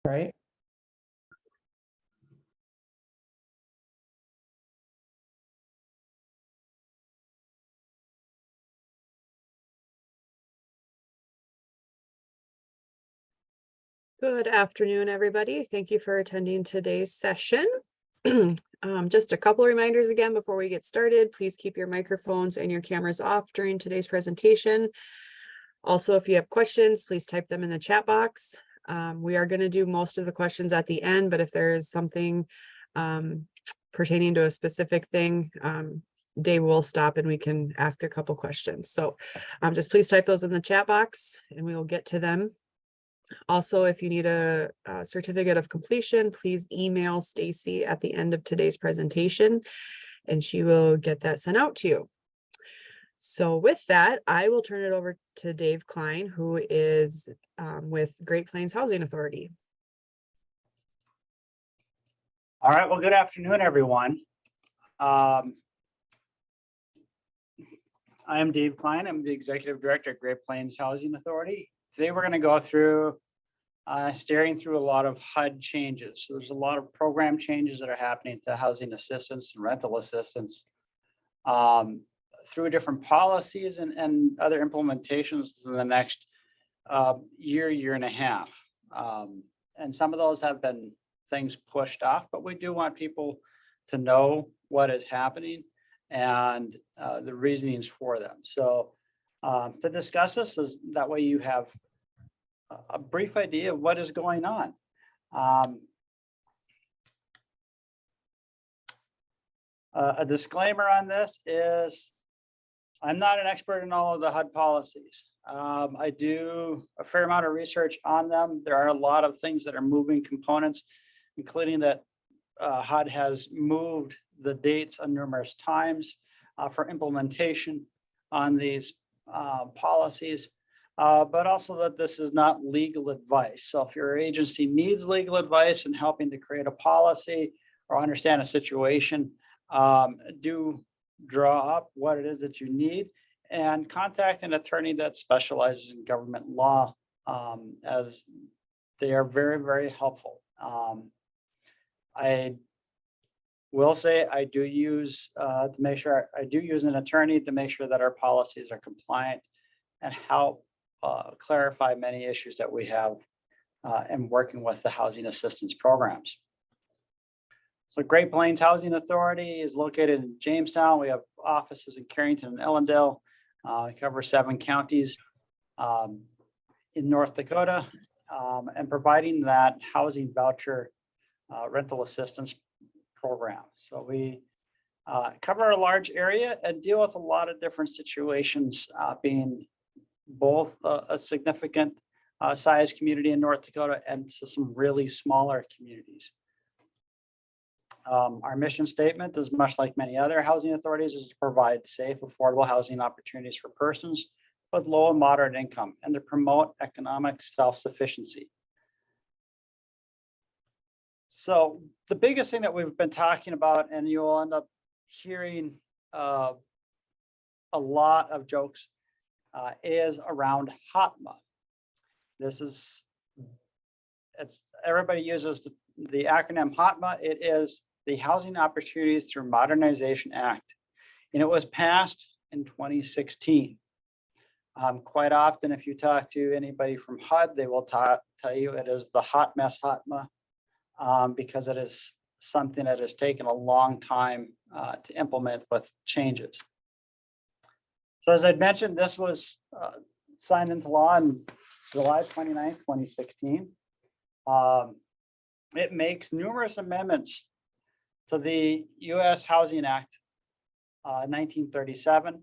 right? Good afternoon, everybody. Thank you for attending today's session. Just a couple of reminders again before we get started. Please keep your microphones and your cameras off during today's presentation. Also, if you have questions, please type them in the chat box. We are going to do most of the questions at the end, but if there is something pertaining to a specific thing, Dave will stop and we can ask a couple questions. So just please type those in the chat box and we will get to them. Also, if you need a certificate of completion, please email Stacy at the end of today's presentation and she will get that sent out to you. So with that, I will turn it over to Dave Klein, who is with Great Plains Housing Authority. All right, well, good afternoon, everyone. I am Dave Klein. I'm the Executive Director at Great Plains Housing Authority. Today, we're going to go through steering through a lot of HUD changes. So there's a lot of program changes that are happening to housing assistance and rental assistance through different policies and other implementations in the next year and a half. And some of those have been things pushed off, but we do want people to know what is happening and the reasonings for them. So to discuss this is that way you have a brief idea of what is going on. A disclaimer on this is I'm not an expert in all of the HUD policies. I do a fair amount of research on them. There are a lot of things that are moving components, including that HUD has moved the dates on numerous times for implementation on these policies, but also that this is not legal advice. So if your agency needs legal advice in helping to create a policy or understand a situation, do draw up what it is that you need and contact an attorney that specializes in government law, as they are very, very helpful. I will say I do use to make sure I do use an attorney to make sure that our policies are compliant and help clarify many issues that we have in working with the housing assistance programs. So Great Plains Housing Authority is located in Jamestown. We have offices in Carrington and Ellendale. We cover 7 counties in North Dakota and providing that housing voucher rental assistance program. So we cover a large area and deal with a lot of different situations, being both a significant size community in North Dakota and some really smaller communities. Our mission statement is much like many other housing authorities is to provide safe, affordable housing opportunities for persons with low and moderate income and to promote economic self-sufficiency. So the biggest thing that we've been talking about, and you'll end up hearing a lot of jokes, is around HOTMA. This is, everybody uses the acronym HOTMA. It is the Housing Opportunities Through Modernization Act, and it was passed in 2016. Quite often, if you talk to anybody from HUD, they will tell you it is the hot mess HOTMA, because it is something that has taken a long time to implement with changes. So as I'd mentioned, this was signed into law on July 29th, 2016. It makes numerous amendments to the U.S. Housing Act 1937,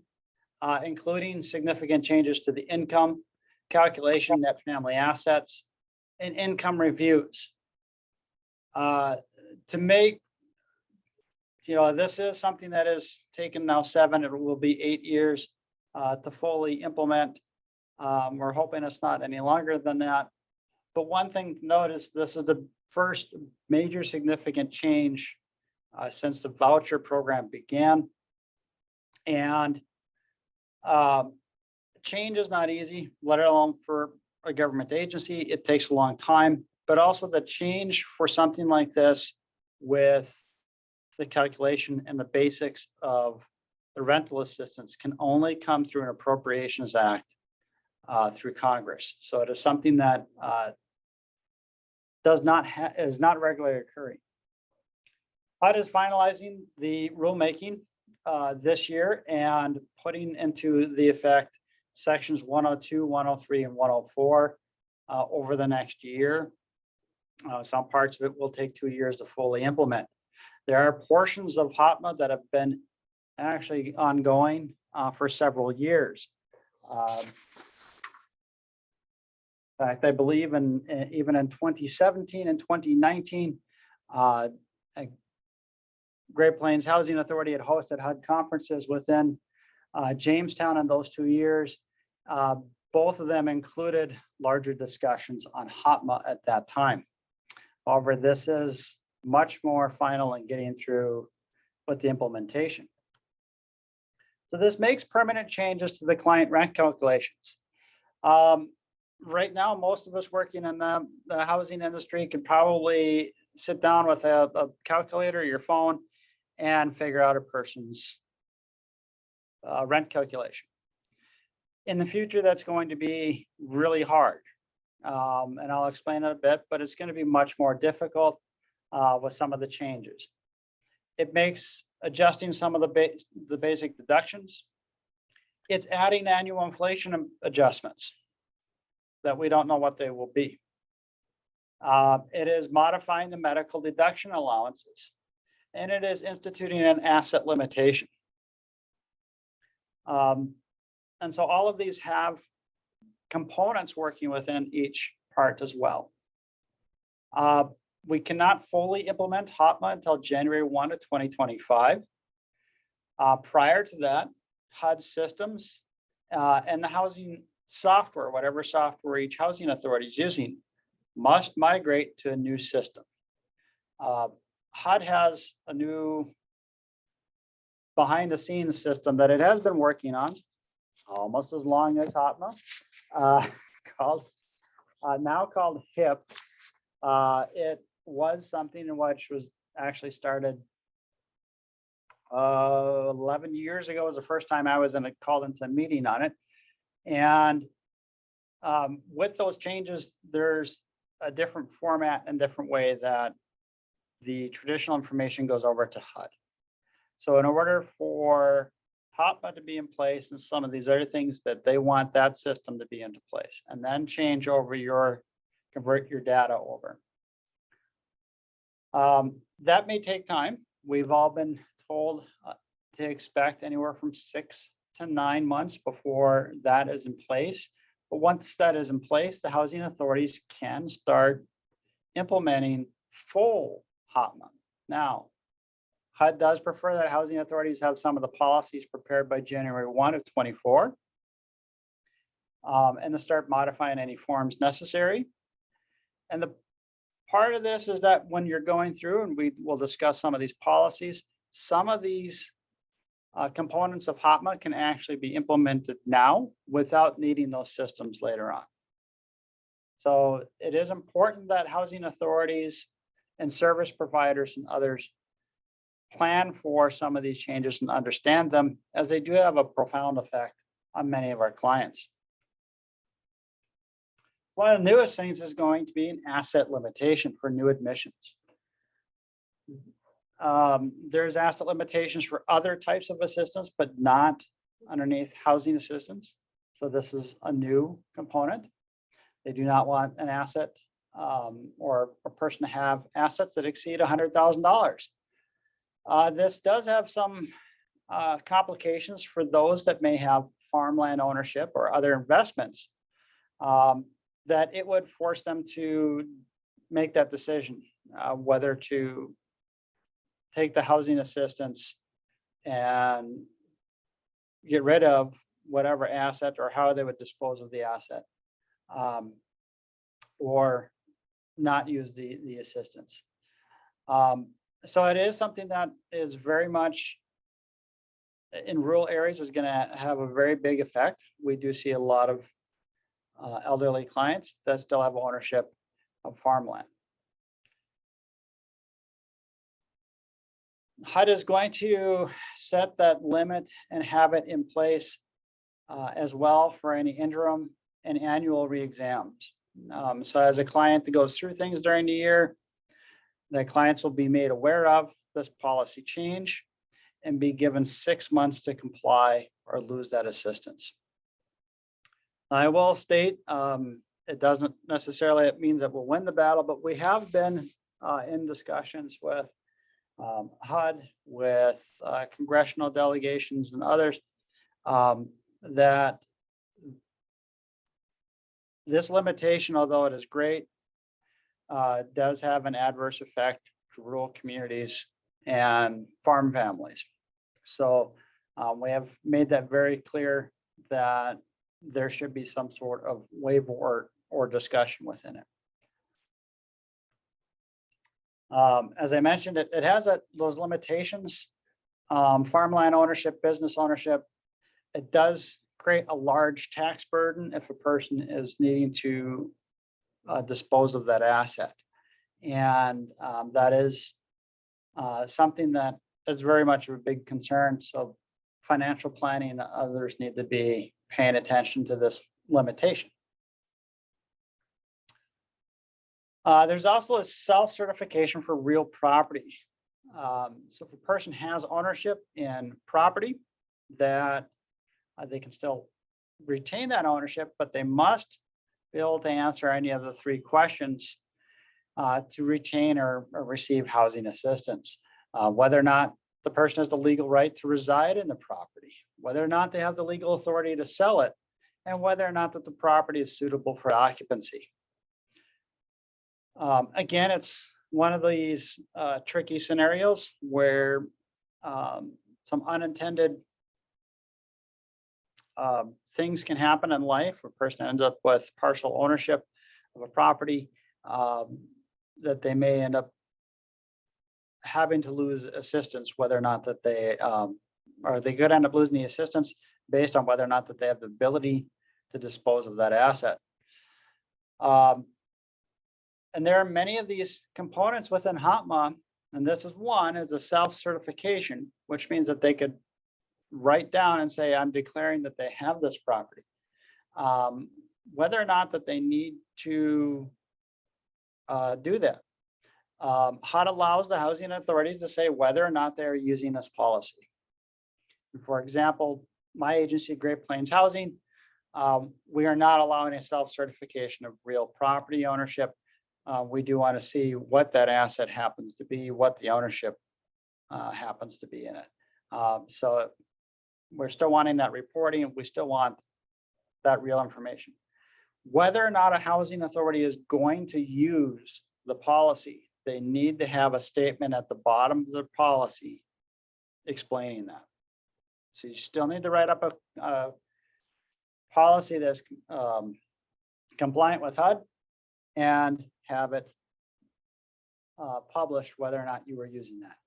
including significant changes to the income calculation, net family assets, and income reviews. To make, this is something that has taken now 7, it will be 8 years to fully implement. We're hoping it's not any longer than that. But one thing to note is this is the first major significant change since the voucher program began. And change is not easy, let alone for a government agency. It takes a long time, but also the change for something like this with the calculation and the basics of the rental assistance can only come through an Appropriations Act through Congress. So it is something that is not regularly occurring. HUD is finalizing the rulemaking this year and putting into the effect sections 102, 103, and 104 over the next year. Some parts of it will take 2 years to fully implement. There are portions of HOTMA that have been actually ongoing for several years. In fact, I believe even in 2017 and 2019, Great Plains Housing Authority had hosted HUD conferences within Jamestown in those 2 years. Both of them included larger discussions on HOTMA at that time. However, this is much more final in getting through with the implementation. So this makes permanent changes to the client rent calculations. Right now, most of us working in the housing industry can probably sit down with a calculator or your phone and figure out a person's rent calculation. In the future, that's going to be really hard. And I'll explain it a bit, but it's going to be much more difficult with some of the changes. It makes adjusting some of the basic deductions. It's adding annual inflation adjustments that we don't know what they will be. It is modifying the medical deduction allowances, and it is instituting an asset limitation. And so all of these have components working within each part as well. We cannot fully implement HOTMA until January 1 of 2025. Prior to that, HUD systems and the housing software, whatever software each housing authority is using, must migrate to a new system. HUD has a new behind the scenes system that it has been working on almost as long as HOTMA, now called HIP. It was something in which was actually started 11 years ago. Was the first time I was called into a meeting on it. And with those changes, there's a different format and different way that the traditional information goes over to HUD. So in order for HOTMA to be in place and some of these other things that they want that system to be into place, and then change over convert your data over. That may take time. We've all been told to expect anywhere from 6 to 9 months before that is in place. But once that is in place, the housing authorities can start implementing full HOTMA. Now, HUD does prefer that housing authorities have some of the policies prepared by January 1 of 24, and to start modifying any forms necessary. And the part of this is that when you're going through, and we will discuss some of these policies, some of these components of HOTMA can actually be implemented now without needing those systems later on. So it is important that housing authorities and service providers and others plan for some of these changes and understand them, as they do have a profound effect on many of our clients. One of the newest things is going to be an asset limitation for new admissions. There's asset limitations for other types of assistance, but not underneath housing assistance. So this is a new component. They do not want an asset or a person to have assets that exceed $100,000. This does have some complications for those that may have farmland ownership or other investments, that it would force them to make that decision, whether to take the housing assistance and get rid of whatever asset, or how they would dispose of the asset, or not use the assistance. So it is something that is very much in rural areas is going to have a very big effect. We do see a lot of elderly clients that still have ownership of farmland. HUD is going to set that limit and have it in place as well for any interim and annual re-exams. So as a client that goes through things during the year, the clients will be made aware of this policy change and be given 6 months to comply or lose that assistance. I will state, it doesn't necessarily, it means that we'll win the battle, but we have been in discussions with HUD, with congressional delegations and others, that this limitation, although it is great, does have an adverse effect to rural communities and farm families. So we have made that very clear that there should be some sort of waiver or discussion within it. As I mentioned, it has those limitations, farmland ownership, business ownership. It does create a large tax burden if a person is needing to dispose of that asset. And that is something that is very much of a big concern. So financial planning and others need to be paying attention to this limitation. There's also a self-certification for real property. So if a person has ownership in property, that they can still retain that ownership, but they must be able to answer any of the 3 questions to retain or receive housing assistance. Whether or not the person has the legal right to reside in the property, whether or not they have the legal authority to sell it, and whether or not that the property is suitable for occupancy. Again, it's one of these tricky scenarios where some unintended things can happen in life. A person ends up with partial ownership of a property that they may end up having to lose assistance, whether or not that they or they could end up losing the assistance based on whether or not that they have the ability to dispose of that asset. And there are many of these components within HOTMA, and this is one, is a self-certification, which means that they could write down and say, I'm declaring that they have this property. Whether or not that they need to do that. HUD allows the housing authorities to say whether or not they're using this policy. For example, my agency, Great Plains Housing, we are not allowing a self-certification of real property ownership. We do want to see what that asset happens to be, what the ownership happens to be in it. So we're still wanting that reporting, and we still want that real information. Whether or not a housing authority is going to use the policy, they need to have a statement at the bottom of the policy explaining that. So you still need to write up a policy that's compliant with HUD and have it published whether or not you were using that.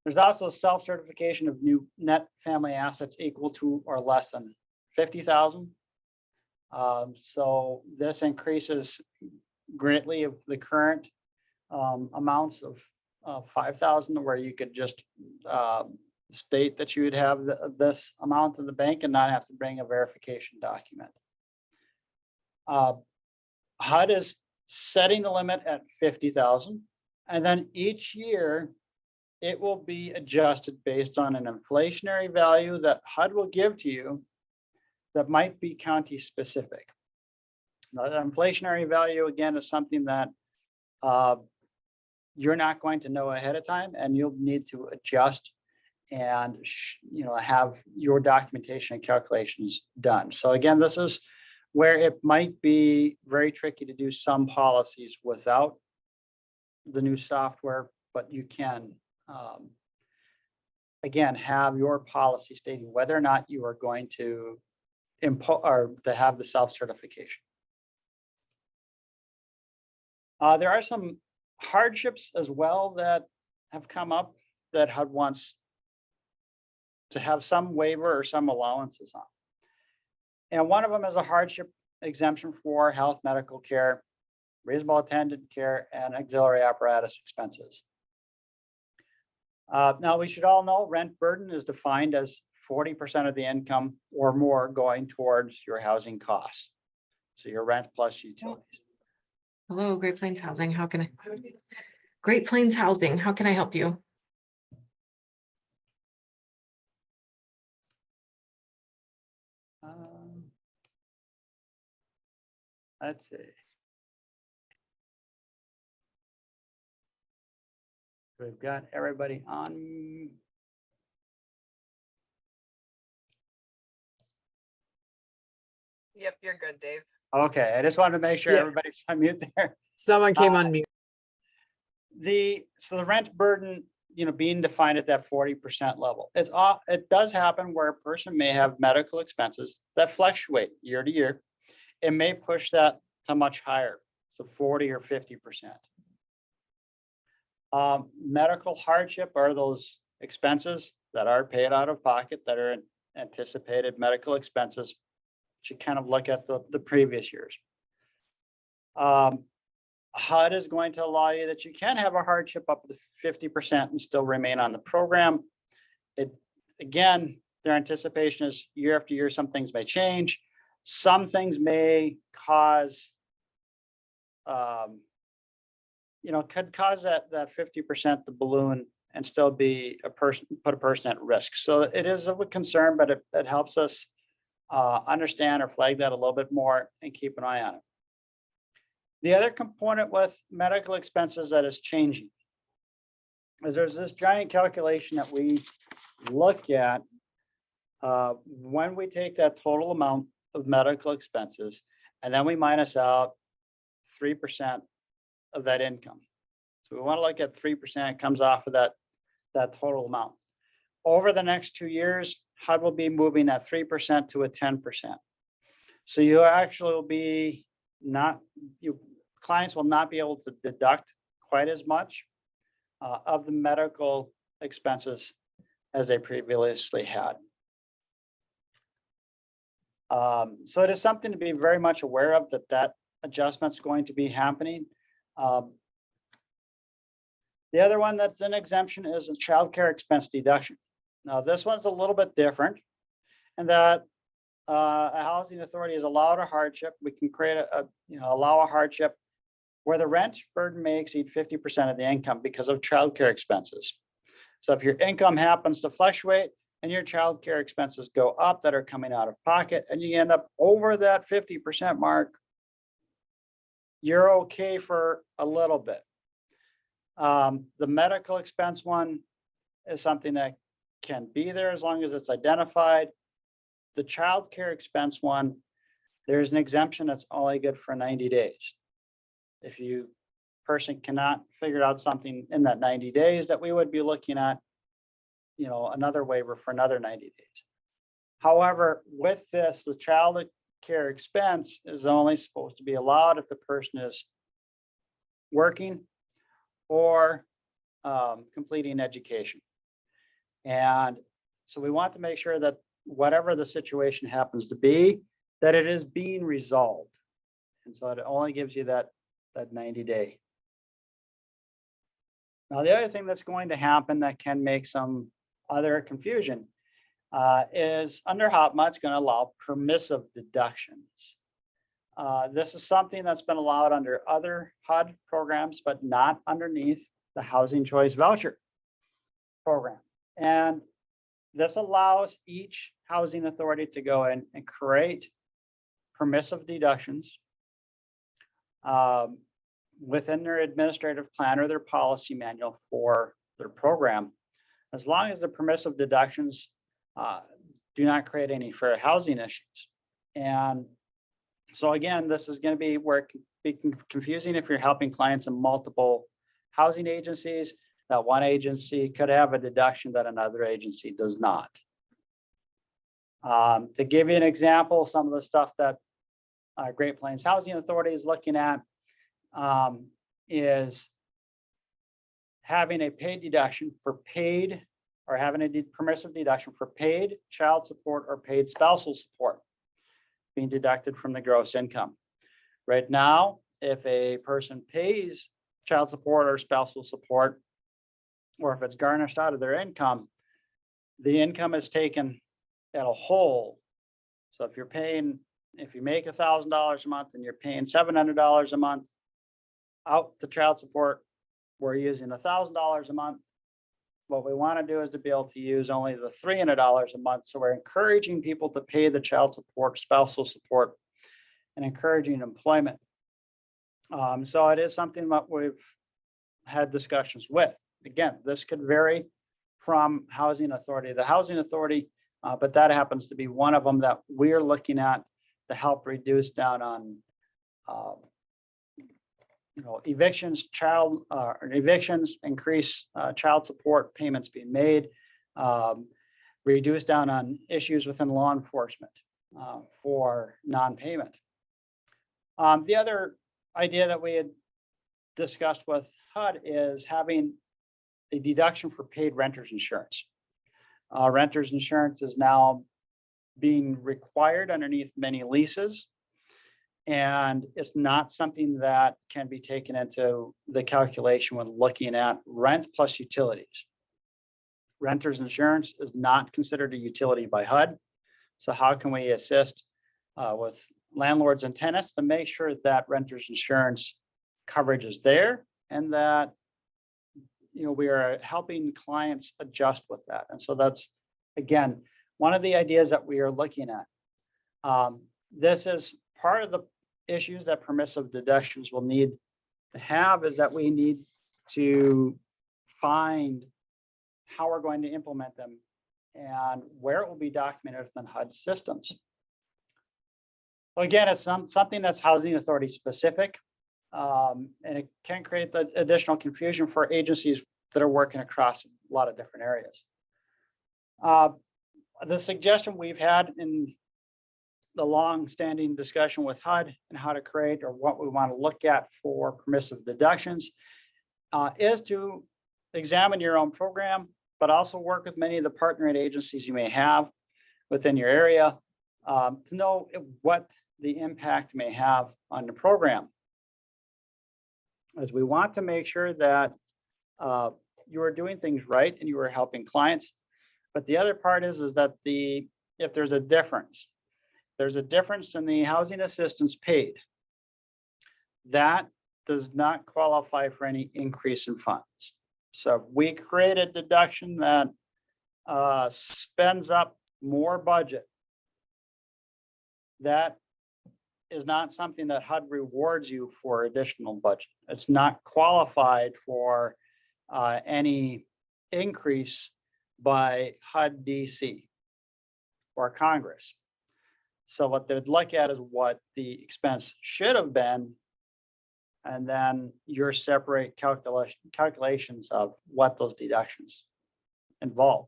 There's also self-certification of new net family assets equal to or less than 50,000. So this increases greatly of the current amounts of 5,000, where you could just state that you would have this amount in the bank and not have to bring a verification document. HUD is setting the limit at 50,000, and then each year it will be adjusted based on an inflationary value that HUD will give to you that might be county specific. Now, the inflationary value, again, is something that you're not going to know ahead of time, and you'll need to adjust and have your documentation and calculations done. So again, this is where it might be very tricky to do some policies without the new software, but you can again have your policy stating whether or not you are going to impose or to have the self-certification. There are some hardships as well that have come up that HUD wants to have some waiver or some allowances on. And one of them is a hardship exemption for health medical care. reasonable attendant care, and auxiliary apparatus expenses. Now, we should all know rent burden is defined as 40% of the income or more going towards your housing costs. So your rent plus utilities. Hello, Great Plains Housing. Great Plains Housing, how can I help you? Let's see. We've got everybody on. Yep, you're good, Dave. Okay, I just wanted to make sure Yeah. everybody's on mute there. Someone came on mute. So the rent burden, being defined at that 40% level, it does happen where a person may have medical expenses that fluctuate year to year. It may push that to much higher, so 40 or 50%. Medical hardship are those expenses that are paid out of pocket that are anticipated medical expenses. You kind of look at the previous years. HUD is going to allow you that you can have a hardship up to 50% and still remain on the program. Again, their anticipation is year after year, some things may change. Some things may cause, could cause that 50% to balloon and still be put a person at risk. So it is of a concern, but it helps us understand or flag that a little bit more and keep an eye on it. The other component with medical expenses that is changing is there's this giant calculation that we look at when we take that total amount of medical expenses and then we minus out 3% of that income. So we want to look at 3% comes off of that total amount. Over the next 2 years, HUD will be moving that 3% to a 10%. So you actually will be clients will not be able to deduct quite as much of the medical expenses as they previously had. So it is something to be very much aware of that adjustment's going to be happening. The other one that's an exemption is a child care expense deduction. Now, this one's a little bit different in that a housing authority is allowed a hardship. We can create allow a hardship where the rent burden may exceed 50% of the income because of child care expenses. So if your income happens to fluctuate and your child care expenses go up that are coming out of pocket and you end up over that 50% mark, you're okay for a little bit. The medical expense one is something that can be there as long as it's identified. The child care expense one, there's an exemption that's only good for 90 days. If person cannot figure out something in that 90 days, that we would be looking at, another waiver for another 90 days. However, with this, the child care expense is only supposed to be allowed if the person is working or completing education. And so we want to make sure that whatever the situation happens to be, that it is being resolved. And so it only gives you that 90-day. Now, the other thing that's going to happen that can make some other confusion is under HOPMA, it's going to allow permissive deductions. This is something that's been allowed under other HUD programs, but not underneath the Housing Choice Voucher program. And this allows each housing authority to go in and create permissive deductions within their administrative plan or their policy manual for their program, as long as the permissive deductions do not create any fair housing issues. And so again, this is going to be where it can be confusing if you're helping clients in multiple housing agencies, that one agency could have a deduction that another agency does not. To give you an example, some of the stuff that Great Plains Housing Authority is looking at is having a paid deduction for paid, or having a permissive deduction for paid child support or paid spousal support being deducted from the gross income. Right now, if a person pays child support or spousal support, or if it's garnished out of their income, the income is taken at a whole. So if you make $1,000 a month and you're paying $700 a month out the child support, we're using $1,000 a month. What we want to do is to be able to use only the $300 a month. So we're encouraging people to pay the child support, spousal support, and encouraging employment. So it is something that we've had discussions with. Again, this could vary from housing authority to housing authority, but that happens to be one of them that we're looking at to help reduce down on evictions, increase child support payments being made, reduce down on issues within law enforcement for non-payment. The other idea that we had discussed with HUD is having a deduction for paid renter's insurance. Renter's insurance is now being required underneath many leases, and it's not something that can be taken into the calculation when looking at rent plus utilities. Renter's insurance is not considered a utility by HUD. So how can we assist with landlords and tenants to make sure that renter's insurance coverage is there, and that we are helping clients adjust with that? And so that's, again, one of the ideas that we are looking at. This is part of the issues that permissive deductions will need to have, is that we need to find how we're going to implement them and where it will be documented within HUD systems. Well, again, it's something that's housing authority specific, and it can create the additional confusion for agencies that are working across a lot of different areas. The suggestion we've had in the long-standing discussion with HUD and how to create, or what we want to look at for permissive deductions, is to examine your own program, but also work with many of the partnering agencies you may have within your area to know what the impact may have on the program. As we want to make sure that you are doing things right and you are helping clients. But the other part is that if there's a difference in the housing assistance paid, that does not qualify for any increase in funds. So if we create a deduction that spends up more budget, that is not something that HUD rewards you for additional budget. It's not qualified for any increase by HUD DC or Congress. So what they'd look at is what the expense should have been, and then your separate calculations of what those deductions involve.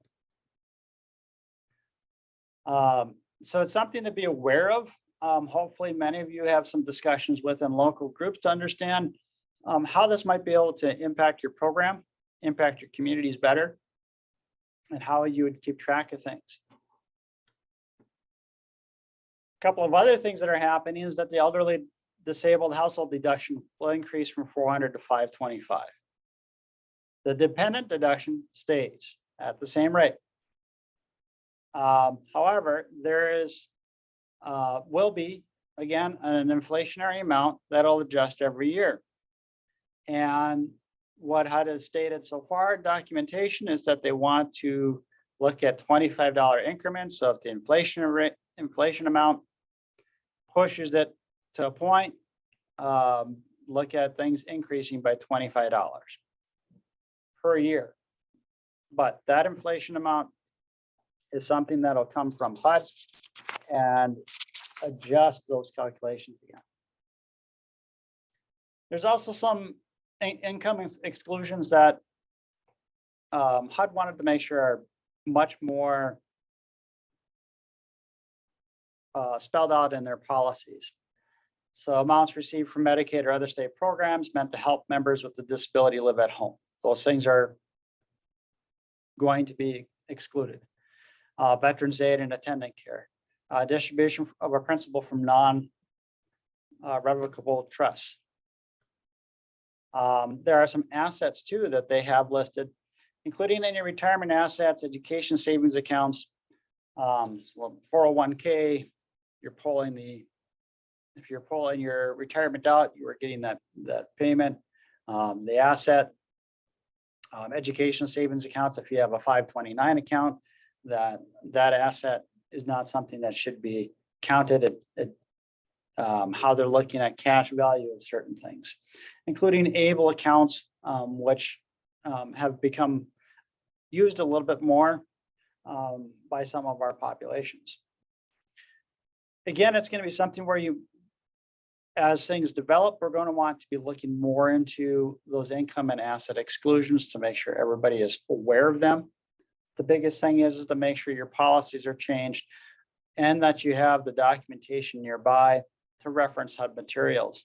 So it's something to be aware of. Hopefully many of you have some discussions within local groups to understand how this might be able to impact your program, impact your communities better, and how you would keep track of things. A couple of other things that are happening is that the elderly disabled household deduction will increase from $400 to $525. The dependent deduction stays at the same rate. However, there will be, again, an inflationary amount that'll adjust every year. And what HUD has stated so far, documentation, is that they want to look at $25 increments. So if the inflation amount pushes it to a point, look at things increasing by $25 per year. But that inflation amount is something that'll come from HUD and adjust those calculations again. There's also some income exclusions that HUD wanted to make sure are much more spelled out in their policies. So amounts received from Medicaid or other state programs meant to help members with a disability live at home. Those things are going to be excluded. Veterans aid and attendant care. Distribution of a principal from non-revocable trusts. There are some assets too that they have listed, including any retirement assets, education savings accounts, 401k. If you're pulling your retirement out, you are getting that payment. The asset, education savings accounts. If you have a 529 account, that asset is not something that should be counted at how they're looking at cash value of certain things, including able accounts, which have become used a little bit more by some of our populations. Again, it's going to be something where as things develop, we're going to want to be looking more into those income and asset exclusions to make sure everybody is aware of them. The biggest thing is to make sure your policies are changed and that you have the documentation nearby to reference HUD materials.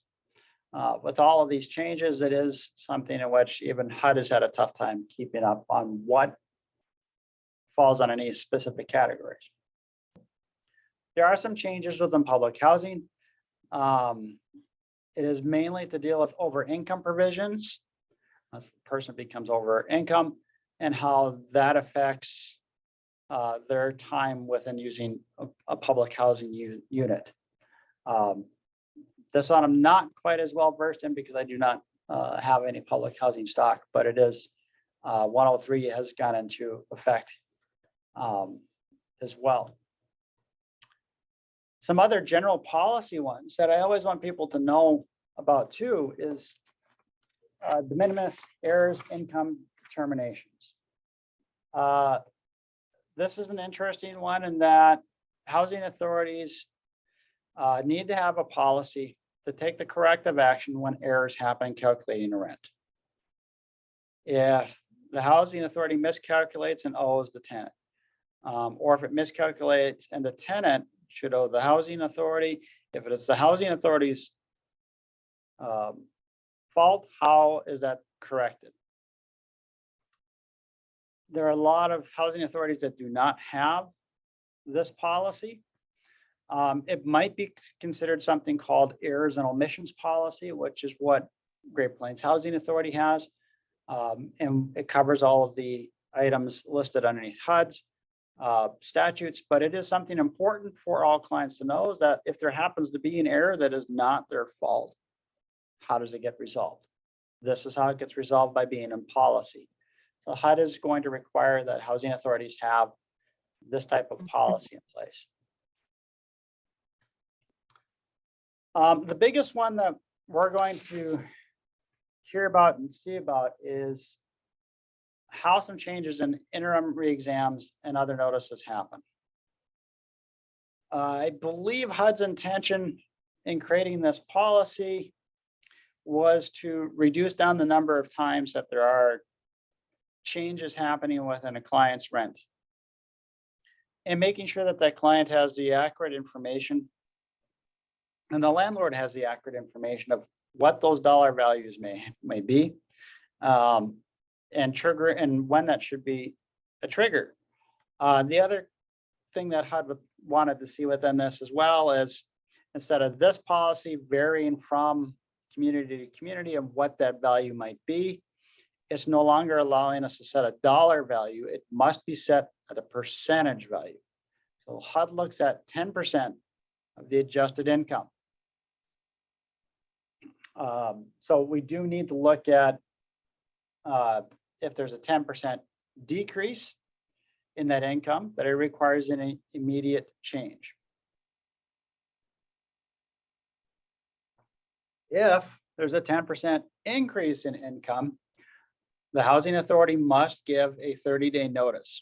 With all of these changes, it is something in which even HUD has had a tough time keeping up on what falls on any specific categories. There are some changes within public housing. It is mainly to deal with over income provisions. As a person becomes over income and how that affects their time within using a public housing unit. This one I'm not quite as well versed in because I do not have any public housing stock, but it is 103 has gone into effect as well. Some other general policy ones that I always want people to know about too is de minimis errors income determinations. This is an interesting one in that housing authorities need to have a policy to take the corrective action when errors happen in calculating a rent. If the housing authority miscalculates and owes the tenant, or if it miscalculates and the tenant should owe the housing authority, if it is the housing authority's fault, how is that corrected? There are a lot of housing authorities that do not have this policy. It might be considered something called errors and omissions policy, which is what Great Plains Housing Authority has. And it covers all of the items listed underneath HUD's statutes, but it is something important for all clients to know is that if there happens to be an error that is not their fault, how does it get resolved? This is how it gets resolved by being in policy. So HUD is going to require that housing authorities have this type of policy in place. The biggest one that we're going to hear about and see about is how some changes in interim re-exams and other notices happen. I believe HUD's intention in creating this policy was to reduce down the number of times that there are changes happening within a client's rent and making sure that that client has the accurate information and the landlord has the accurate information of what those dollar values may be, and trigger and when that should be a trigger. The other thing that HUD wanted to see within this as well is instead of this policy varying from community to community of what that value might be, it's no longer allowing us to set a dollar value. It must be set at a percentage value. So HUD looks at 10% of the adjusted income. So we do need to look at if there's a 10% decrease in that income, that it requires an immediate change. If there's a 10% increase in income, the housing authority must give a 30-day notice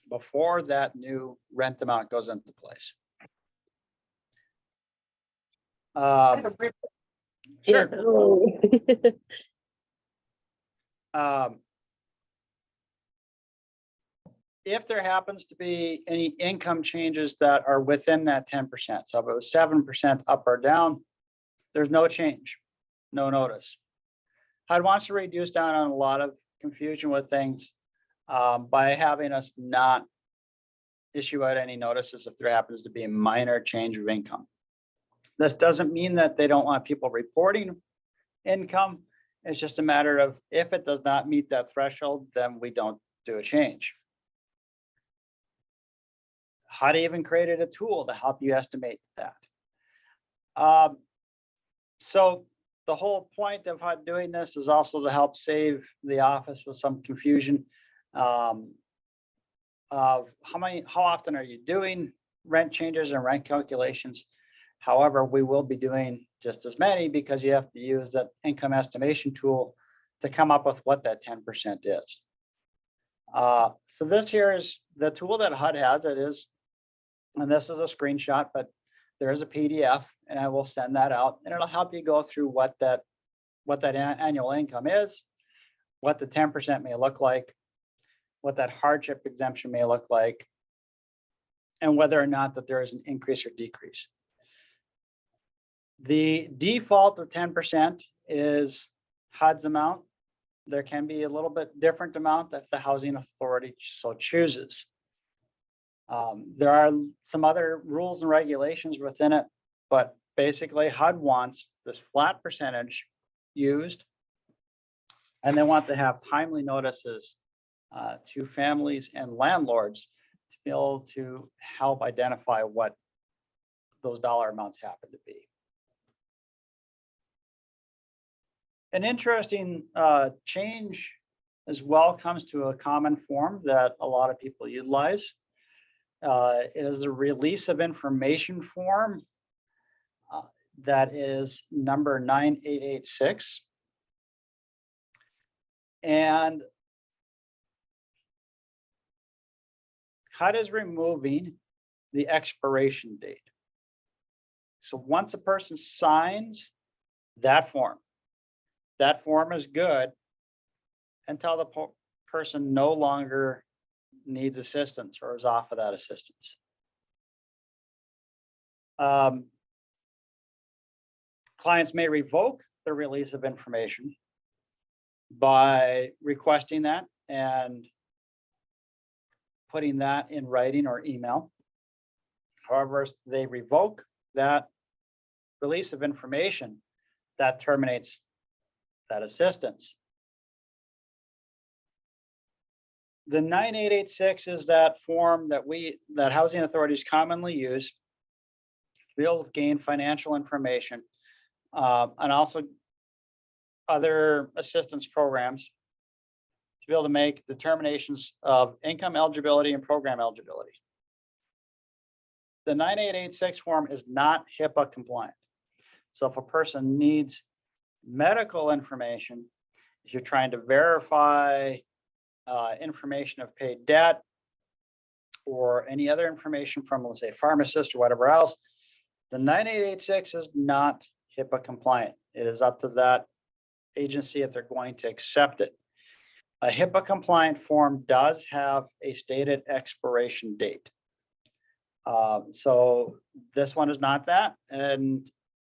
before that new rent amount goes into place. Sure. If there happens to be any income changes that are within that 10%, so if it was 7% up or down, there's no change, no notice. HUD wants to reduce down on a lot of confusion with things by having us not issue out any notices if there happens to be a minor change of income. This doesn't mean that they don't want people reporting income, It's just a matter of if it does not meet that threshold, then we don't do a change. HUD even created a tool to help you estimate that. So the whole point of HUD doing this is also to help save the office with some confusion of how often are you doing rent changes and rent calculations. However, we will be doing just as many because you have to use that income estimation tool to come up with what that 10% is. So this here is the tool that HUD has. It is, and this is a screenshot, but there is a PDF, and I will send that out, and it'll help you go through what that annual income is, what the 10% may look like, what that hardship exemption may look like, and whether or not that there is an increase or decrease. The default of 10% is HUD's amount. There can be a little bit different amount if the housing authority so chooses. There are some other rules and regulations within it, but basically HUD wants this flat percentage used, and they want to have timely notices to families and landlords to be able to help identify what those dollar amounts happen to be. An interesting change as well comes to a common form that a lot of people utilize. It is the release of information form that is number 9886. And HUD is removing the expiration date. So once a person signs that form is good until the person no longer needs assistance or is off of that assistance. Clients may revoke the release of information by requesting that and putting that in writing or email. However, if they revoke that release of information, that terminates that assistance. The 9886 is that form that housing authorities commonly use to be able to gain financial information and also other assistance programs to be able to make determinations of income eligibility and program eligibility. The 9886 form is not HIPAA compliant. So if a person needs medical information, if you're trying to verify information of paid debt or any other information from, let's say, a pharmacist or whatever else, the 9886 is not HIPAA compliant. It is up to that agency if they're going to accept it. A HIPAA compliant form does have a stated expiration date. So this one is not that. And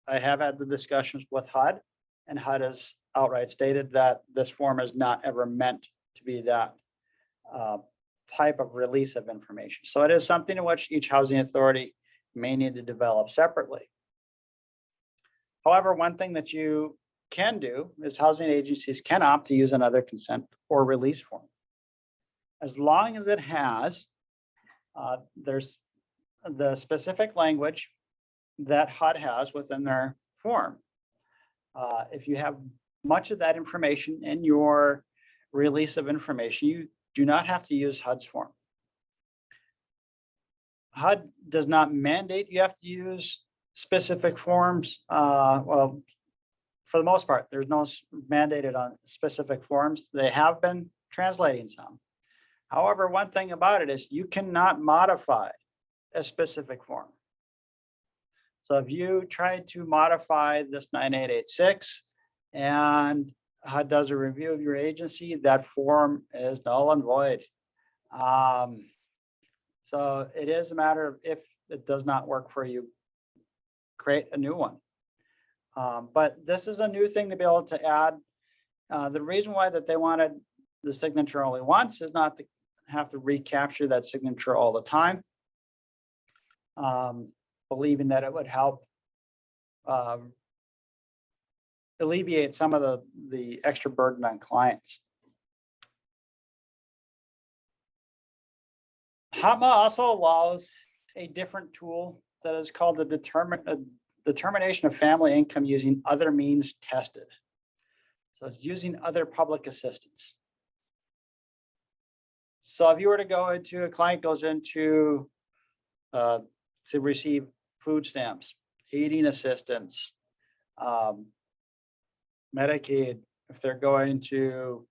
I have had the discussions with HUD, and HUD has outright stated that this form is not ever meant to be that type of release of information. So it is something in which each housing authority may need to develop separately. However, one thing that you can do is housing agencies can opt to use another consent or release form. As long as it has, there's the specific language that HUD has within their form. If you have much of that information in your release of information, you do not have to use HUD's form. HUD does not mandate you have to use specific forms. Well, for the most part, there's no mandated on specific forms. They have been translating some. However, one thing about it is you cannot modify a specific form. So if you try to modify this 9886 and HUD does a review of your agency, that form is null and void. So it is a matter of if it does not work for you, create a new one. But this is a new thing to be able to add. The reason why that they wanted the signature only once is not to have to recapture that signature all the time. Believing that it would help alleviate some of the extra burden on clients. HUD also allows a different tool that is called the determination of family income using other means tested. So it's using other public assistance. So if you were to go into, a client goes into to receive food stamps, heating assistance, Medicaid, if they're going to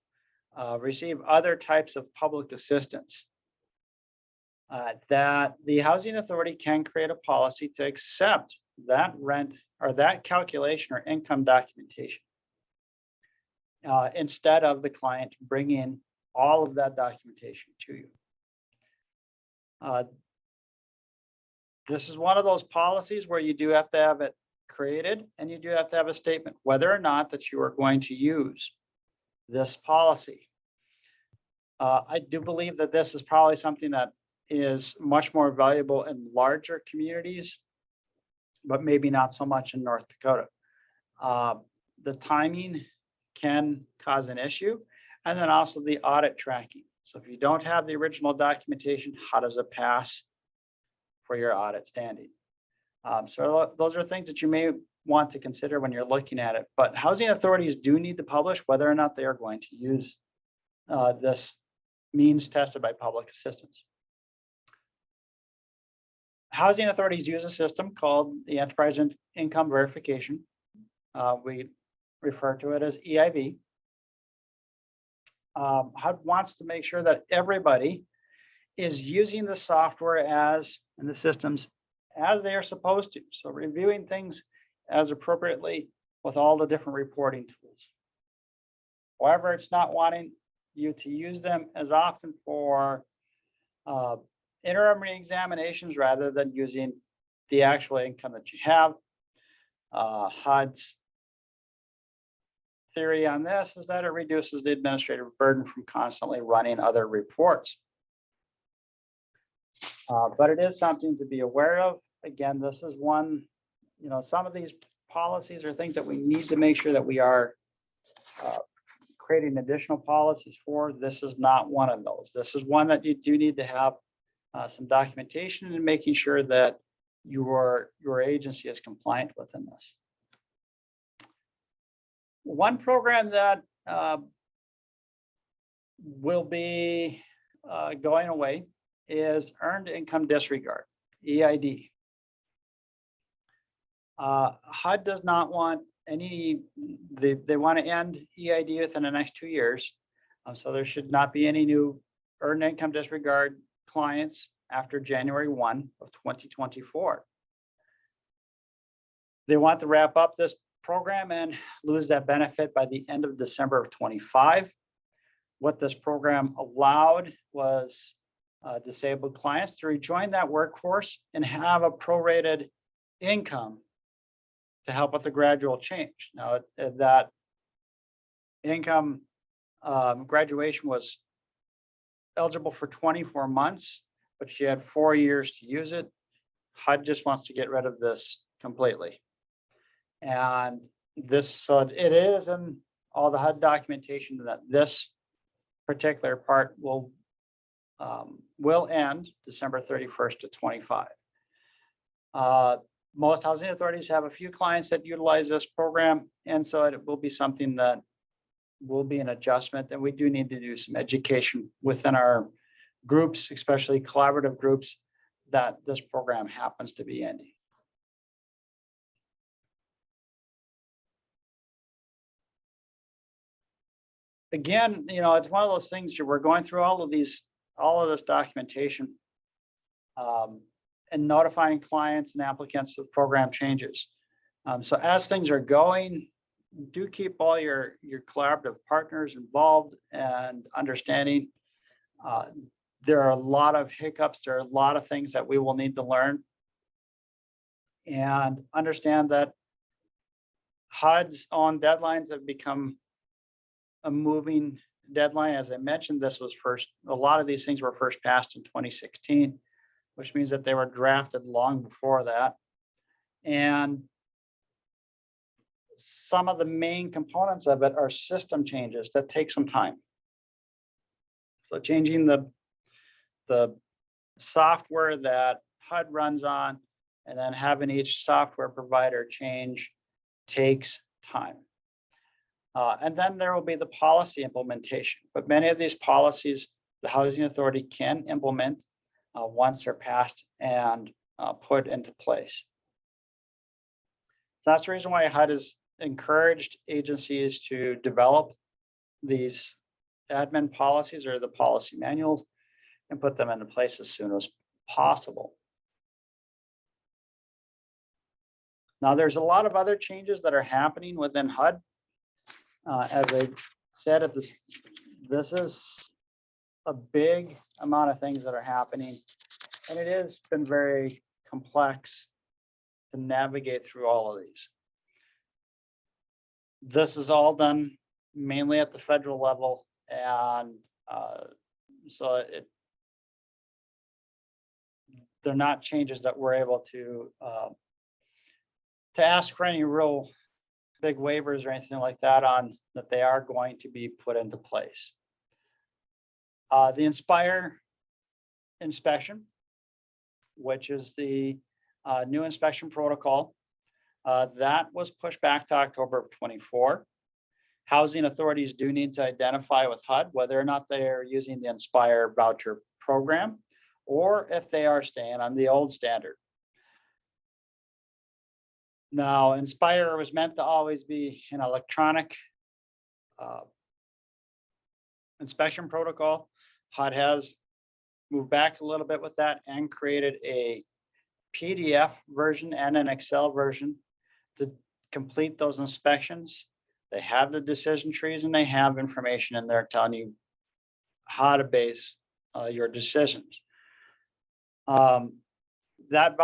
receive other types of public assistance, that the housing authority can create a policy to accept that rent or that calculation or income documentation instead of the client bringing all of that documentation to you. This is one of those policies where you do have to have it created and you do have to have a statement whether or not that you are going to use this policy. I do believe that this is probably something that is much more valuable in larger communities, but maybe not so much in North Dakota. The timing can cause an issue, and then also the audit tracking. So if you don't have the original documentation, how does it pass for your audit standing? So those are things that you may want to consider when you're looking at it, but housing authorities do need to publish whether or not they are going to use this means tested by public assistance. Housing authorities use a system called the Enterprise Income Verification. We refer to it as EIV. HUD wants to make sure that everybody is using the software and the systems as they are supposed to. So reviewing things as appropriately with all the different reporting tools. However, it's not wanting you to use them as often for interim re-examinations rather than using the actual income that you have. HUD's theory on this is that it reduces the administrative burden from constantly running other reports. But it is something to be aware of. Again, this is one, some of these policies are things that we need to make sure that we are creating additional policies for. This is not one of those. This is one that you do need to have some documentation and making sure that your agency is compliant within this. One program that will be going away is Earned Income Disregard, EID. HUD does not want any, they want to end EID within the next 2 years. So there should not be any new Earned Income Disregard clients after January 1 of 2024. They want to wrap up this program and lose that benefit by the end of December of 25. What this program allowed was disabled clients to rejoin that workforce and have a prorated income to help with the gradual change. Now, that income graduation was eligible for 24 months, but she had 4 years to use it. HUD just wants to get rid of this completely. And this, so it is in all the HUD documentation that this particular part will end December 31st of 25. Most housing authorities have a few clients that utilize this program, and so it will be something that will be an adjustment, and we do need to do some education within our groups, especially collaborative groups, that this program happens to be ending. Again, it's one of those things that we're going through all of this documentation and notifying clients and applicants of program changes. So as things are going, do keep all your collaborative partners involved and understanding. There are a lot of hiccups. There are a lot of things that we will need to learn and understand that HUD's own deadlines have become a moving deadline. As I mentioned, a lot of these things were first passed in 2016, which means that they were drafted long before that. And some of the main components of it are system changes that take some time. So changing the software that HUD runs on, and then having each software provider change takes time. And then there will be the policy implementation, but many of these policies, the Housing Authority can implement once they're passed and put into place. So that's the reason why HUD has encouraged agencies to develop these admin policies or the policy manuals and put them into place as soon as possible. Now, there's a lot of other changes that are happening within HUD. As I said at this is a big amount of things that are happening, and it has been very complex to navigate through all of these. This is all done mainly at the federal level, and so they're not changes that we're able to ask for any real big waivers or anything like that on, that they are going to be put into place. The Inspire inspection, which is the new inspection protocol, that was pushed back to October of 24. Housing authorities do need to identify with HUD whether or not they are using the Inspire voucher program, or if they are staying on the old standard. Now, Inspire was meant to always be an electronic inspection protocol. HUD has moved back a little bit with that and created a PDF version and an Excel version to complete those inspections. They have the decision trees and they have information in there telling you how to base your decisions. That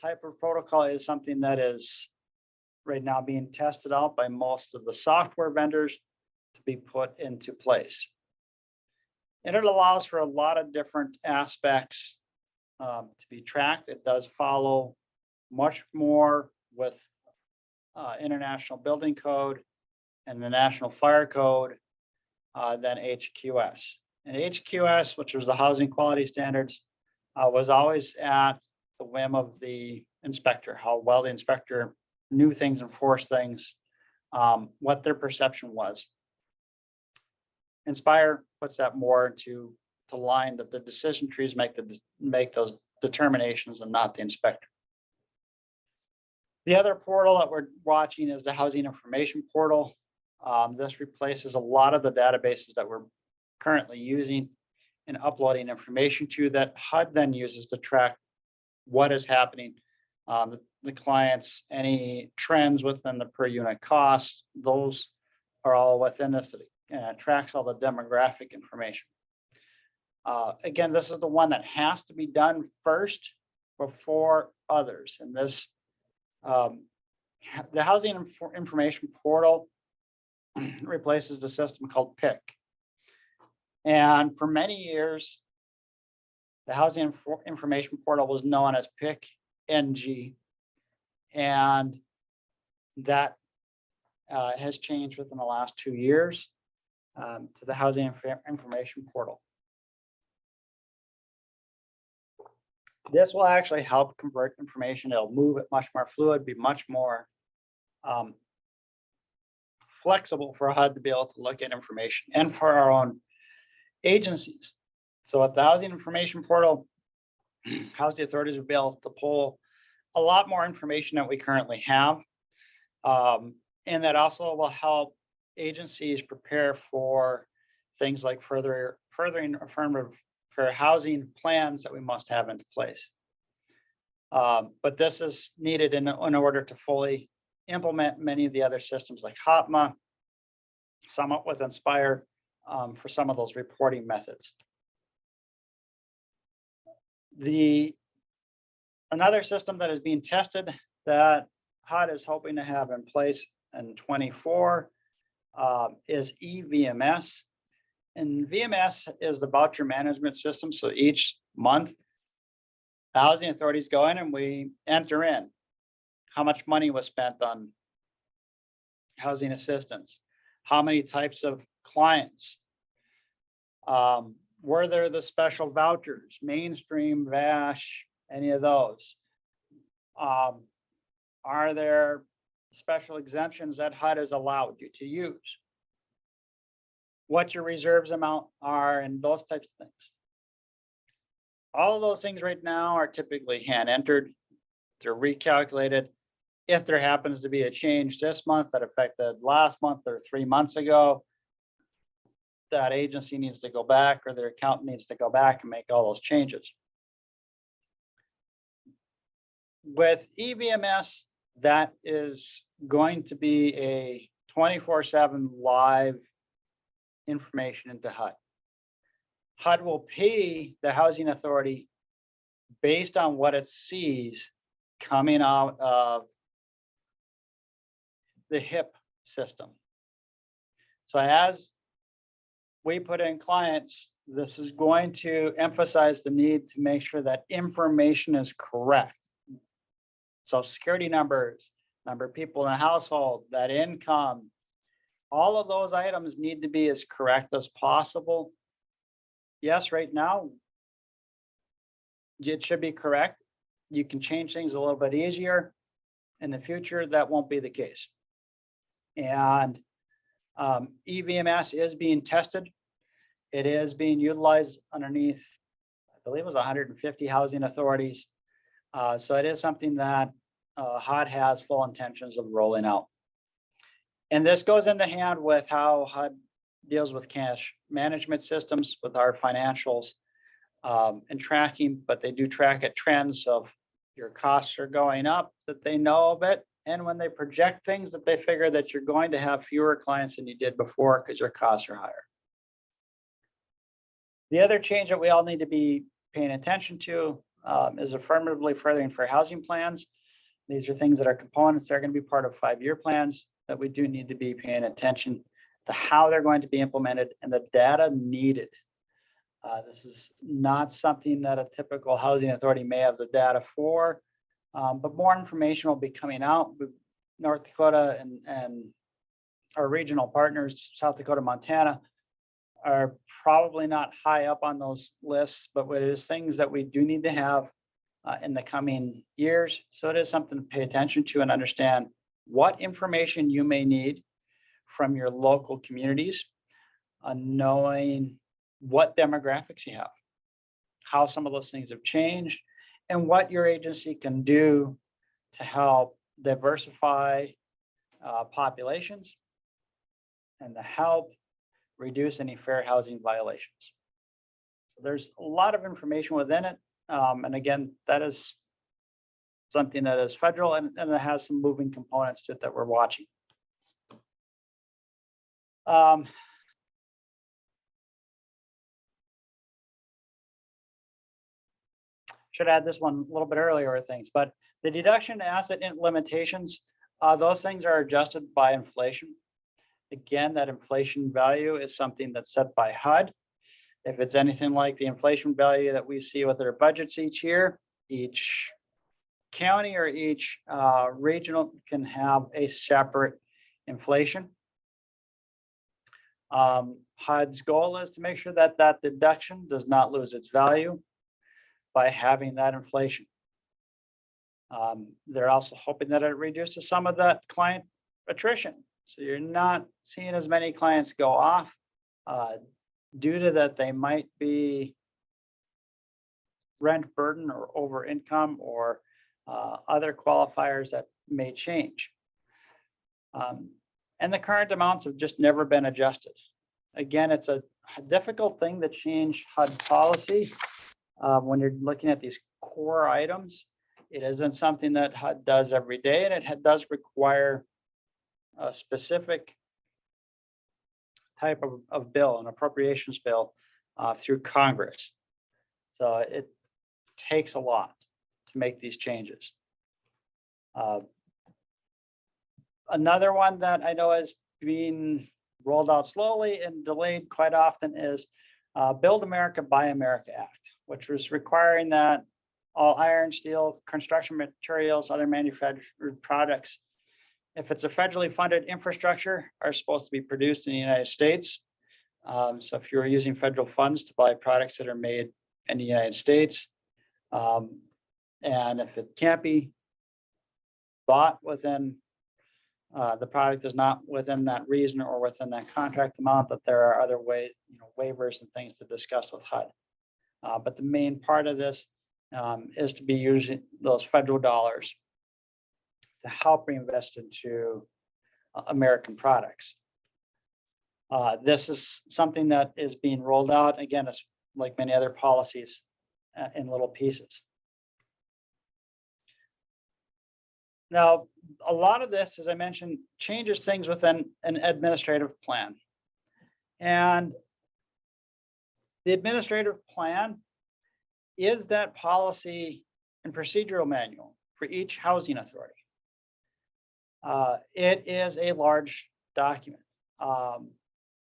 type of protocol is something that is right now being tested out by most of the software vendors to be put into place. And it allows for a lot of different aspects to be tracked. It does follow much more with International Building Code and the National Fire Code than HQS. And HQS, which was the Housing Quality Standards, was always at the whim of the inspector, how well the inspector knew things, enforced things, what their perception was. Inspire puts that more to line that the decision trees make those determinations and not the inspector. The other portal that we're watching is the Housing Information Portal. This replaces a lot of the databases that we're currently using and uploading information to, that HUD then uses to track what is happening, the clients, any trends within the per unit costs. Those are all within this. It tracks all the demographic information. Again, this is the one that has to be done first before others. And this, the Housing Information Portal replaces the system called PIC. And for many years, the Housing Information Portal was known as PIC-NG, and that has changed within the last 2 years to the Housing Information Portal. This will actually help convert information. It'll move it much more fluid, be much more flexible for HUD to be able to look at information, and for our own agencies. So at the Housing Information Portal, housing authorities will be able to pull a lot more information that we currently have. And that also will help agencies prepare for things like furthering affirmative fair housing plans that we must have into place. But this is needed in order to fully implement many of the other systems like HOTMA, somewhat with Inspire, for some of those reporting methods. Another system that is being tested that HUD is hoping to have in place in 24 is eVMS. And VMS is the voucher management system. So each month, the housing authorities go in and we enter in how much money was spent on housing assistance? How many types of clients? Were there the special vouchers, mainstream, VASH, any of those? Are there special exemptions that HUD has allowed you to use? What your reserves amount are and those types of things. All of those things right now are typically hand entered. They're recalculated. If there happens to be a change this month that affected last month or 3 months ago, that agency needs to go back or their accountant needs to go back and make all those changes. With EVMS, that is going to be a 24/7 live information into HUD. HUD will pay the housing authority based on what it sees coming out of the HIP system. So as we put in clients, this is going to emphasize the need to make sure that information is correct. Social security numbers, number of people in the household, that income, all of those items need to be as correct as possible. Yes, right now, it should be correct. You can change things a little bit easier. In the future, that won't be the case. And EVMS is being tested. It is being utilized underneath, I believe it was 150 housing authorities. So it is something that HUD has full intentions of rolling out. And this goes into hand with how HUD deals with cash management systems, with our financials and tracking, but they do track at trends of your costs are going up, that they know of it. And when they project things, that they figure that you're going to have fewer clients than you did before because your costs are higher. The other change that we all need to be paying attention to is affirmatively furthering fair housing plans. These are things that are components. They're going to be part of 5-year plans that we do need to be paying attention to how they're going to be implemented and the data needed. This is not something that a typical housing authority may have the data for, but more information will be coming out. North Dakota and our regional partners, South Dakota, Montana, are probably not high up on those lists, but it is things that we do need to have in the coming years. So it is something to pay attention to and understand what information you may need from your local communities, knowing what demographics you have, how some of those things have changed, and what your agency can do to help diversify populations and to help reduce any fair housing violations. So there's a lot of information within it. And again, that is something that is federal and it has some moving components to it that we're watching. Should add this one a little bit earlier things, but the deduction asset limitations, those things are adjusted by inflation. Again, that inflation value is something that's set by HUD. If it's anything like the inflation value that we see with their budgets each year, each county or each regional can have a separate inflation. HUD's goal is to make sure that that deduction does not lose its value by having that inflation. They're also hoping that it reduces some of that client attrition. So you're not seeing as many clients go off due to that they might be rent burden or over income or other qualifiers that may change. And the current amounts have just never been adjusted. Again, it's a difficult thing to change HUD policy when you're looking at these core items. It isn't something that HUD does every day, and it does require a specific type of bill, an appropriations bill through Congress. So it takes a lot to make these changes. Another one that I know is being rolled out slowly and delayed quite often is Build America, Buy America Act, which was requiring that all iron, steel, construction materials, other manufactured products if it's a federally funded infrastructure, are supposed to be produced in the United States. So if you're using federal funds to buy products that are made in the United States, and if it can't be bought within, the product is not within that reason or within that contract amount, that there are other ways, waivers and things to discuss with HUD. But the main part of this is to be using those federal dollars to help reinvest into American products. This is something that is being rolled out. Again, it's like many other policies in little pieces. Now, a lot of this, as I mentioned, changes things within an administrative plan. And the administrative plan is that policy and procedural manual for each housing authority. It is a large document.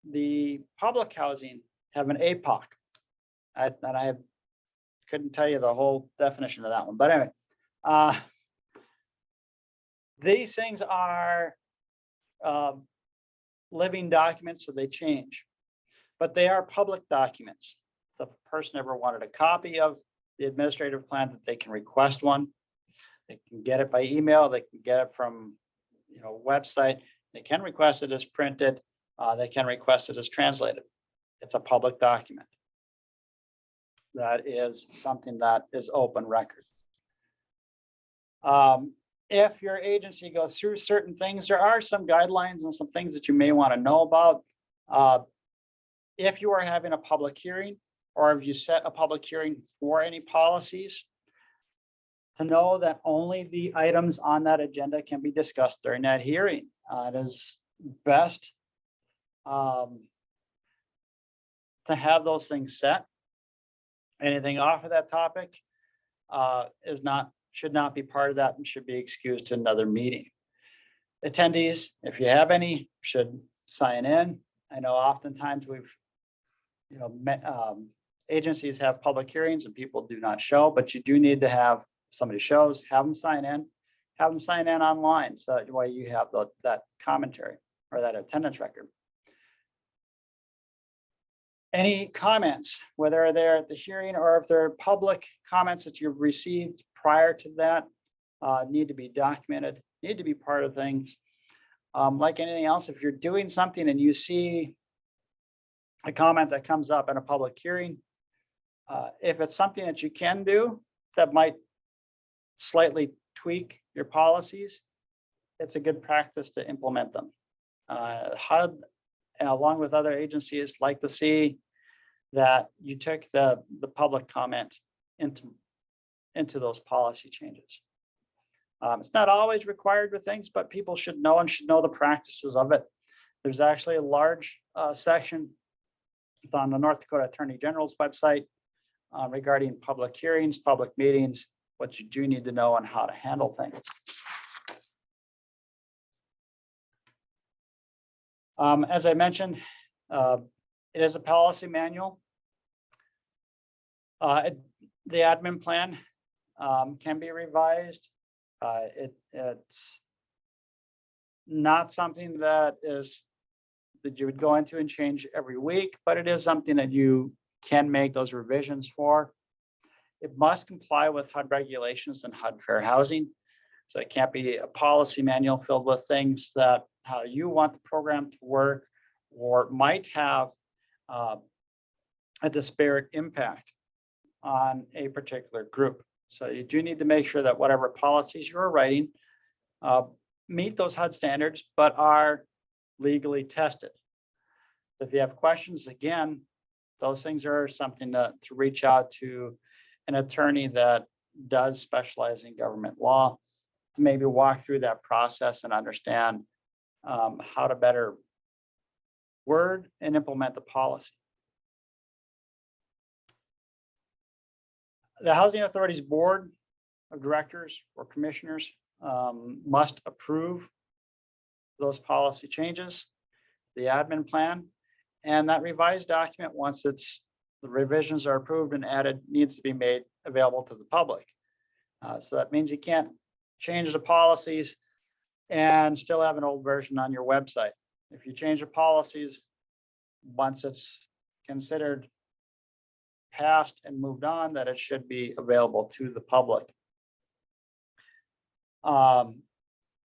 The public housing have an APOC. And I couldn't tell you the whole definition of that one, but anyway, these things are living documents, so they change, but they are public documents. So if a person ever wanted a copy of the administrative plan, that they can request one. They can get it by email. They can get it from, website. They can request it as printed. They can request it as translated. It's a public document. That is something that is open record. If your agency goes through certain things, there are some guidelines and some things that you may want to know about. If you are having a public hearing, or if you set a public hearing for any policies, to know that only the items on that agenda can be discussed during that hearing. It is best to have those things set. Anything off of that topic should not be part of that and should be excused to another meeting. Attendees, if you have any, should sign in. I know oftentimes agencies have public hearings and people do not show, but you do need to have somebody shows, have them sign in online. So that way you have that commentary or that attendance record. Any comments, whether they're at the hearing or if they're public comments that you've received prior to that, need to be documented, need to be part of things. Like anything else, if you're doing something and you see a comment that comes up in a public hearing, if it's something that you can do that might slightly tweak your policies, it's a good practice to implement them. HUD, along with other agencies, like to see that you took the public comment into those policy changes. It's not always required with things, but people should know and should know the practices of it. There's actually a large section on the North Dakota Attorney General's website regarding public hearings, public meetings, what you do need to know on how to handle things. As I mentioned, it is a policy manual. The admin plan can be revised. It's not something that you would go into and change every week, but it is something that you can make those revisions for. It must comply with HUD regulations and HUD fair housing. So it can't be a policy manual filled with things that how you want the program to work or might have a disparate impact on a particular group. So you do need to make sure that whatever policies you're writing meet those HUD standards, but are legally tested. So if you have questions, again, those things are something to reach out to an attorney that does specialize in government law to maybe walk through that process and understand how to better word and implement the policy. The Housing Authority's Board of Directors or Commissioners must approve those policy changes, the admin plan, and that revised document, once the revisions are approved and added, needs to be made available to the public. So that means you can't change the policies and still have an old version on your website. If you change the policies, once it's considered passed and moved on, that it should be available to the public.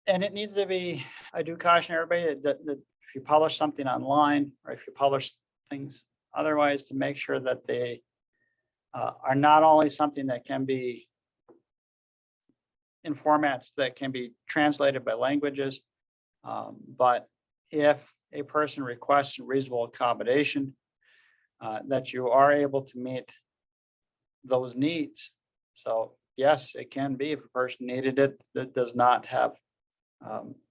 And it needs to be, I do caution everybody that if you publish something online or if you publish things otherwise, to make sure that they are not only something that can be in formats that can be translated by languages, but if a person requests a reasonable accommodation, that you are able to meet those needs. So yes, it can be if a person needed it that does not have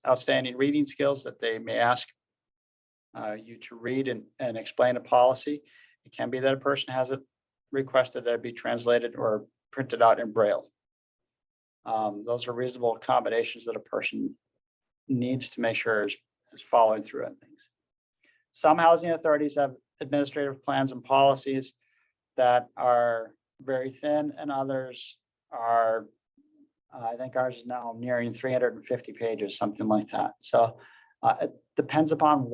outstanding reading skills, that they may ask you to read and explain a policy. It can be that a person has it requested that it be translated or printed out in Braille. Those are reasonable accommodations that a person needs to make sure is following through on things. Some housing authorities have administrative plans and policies that are very thin, and others are, I think ours is now nearing 350 pages, something like that. So it depends upon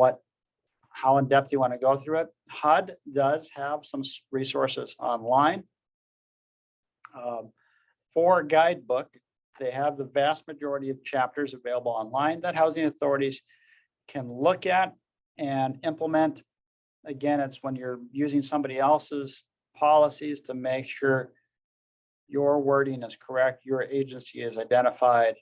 how in depth you want to go through it. HUD does have some resources online. For guidebook, they have the vast majority of chapters available online that housing authorities can look at and implement. Again, it's when you're using somebody else's policies to make sure your wording is correct, your agency is identified,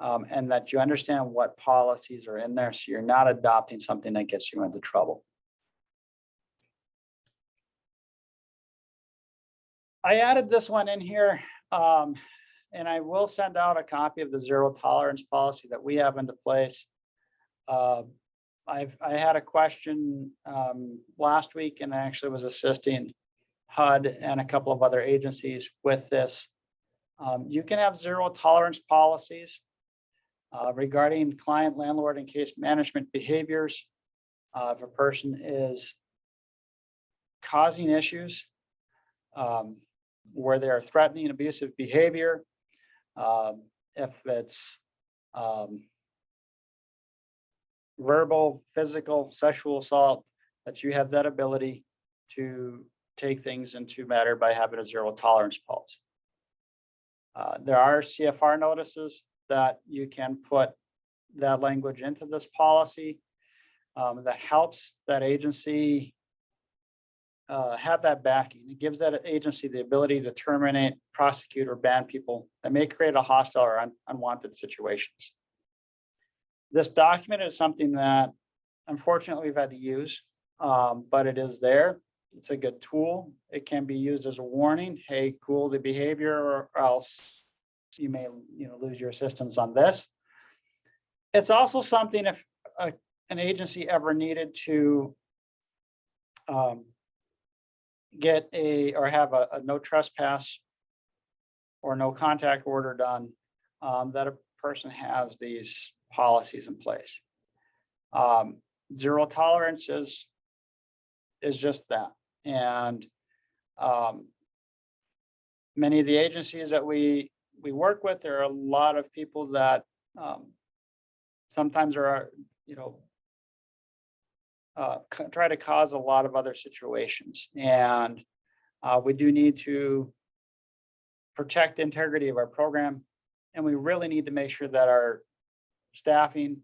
and that you understand what policies are in there, so you're not adopting something that gets you into trouble. I added this one in here, and I will send out a copy of the zero tolerance policy that we have into place. I had a question last week, and I actually was assisting HUD and a couple of other agencies with this. You can have zero tolerance policies regarding client, landlord, and case management behaviors. If a person is causing issues where they are threatening abusive behavior, if it's verbal, physical, sexual assault, that you have that ability to take things into matter by having a zero tolerance policy. There are CFR notices that you can put that language into this policy that helps that agency have that backing. It gives that agency the ability to terminate, prosecute, or ban people that may create a hostile or unwanted situations. This document is something that unfortunately we've had to use, but it is there. It's a good tool. It can be used as a warning. Hey, cool the behavior, or else you may lose your assistance on this. It's also something if an agency ever needed to get or have a no trespass or no contact order done, that a person has these policies in place. Zero tolerance is just that. And many of the agencies that we work with, there are a lot of people that sometimes are, try to cause a lot of other situations. And we do need to protect the integrity of our program. And we really need to make sure that our staffing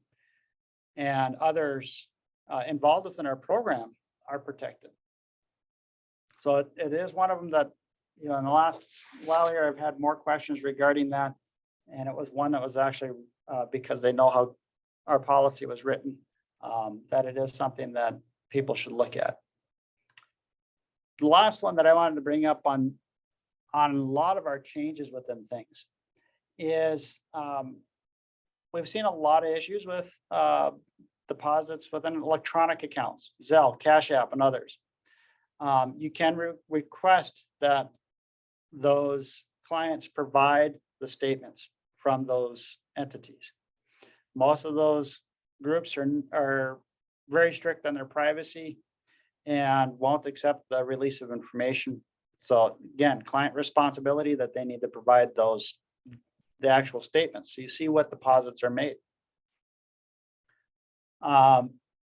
and others involved within our program are protected. So it is one of them that, in the last while here, I've had more questions regarding that. And it was one that was actually because they know how our policy was written, that it is something that people should look at. The last one that I wanted to bring up on a lot of our changes within things is we've seen a lot of issues with deposits within electronic accounts, Zelle, Cash App, and others. You can request that those clients provide the statements from those entities. Most of those groups are very strict on their privacy and won't accept the release of information. So again, client responsibility that they need to provide the actual statements. So you see what deposits are made. and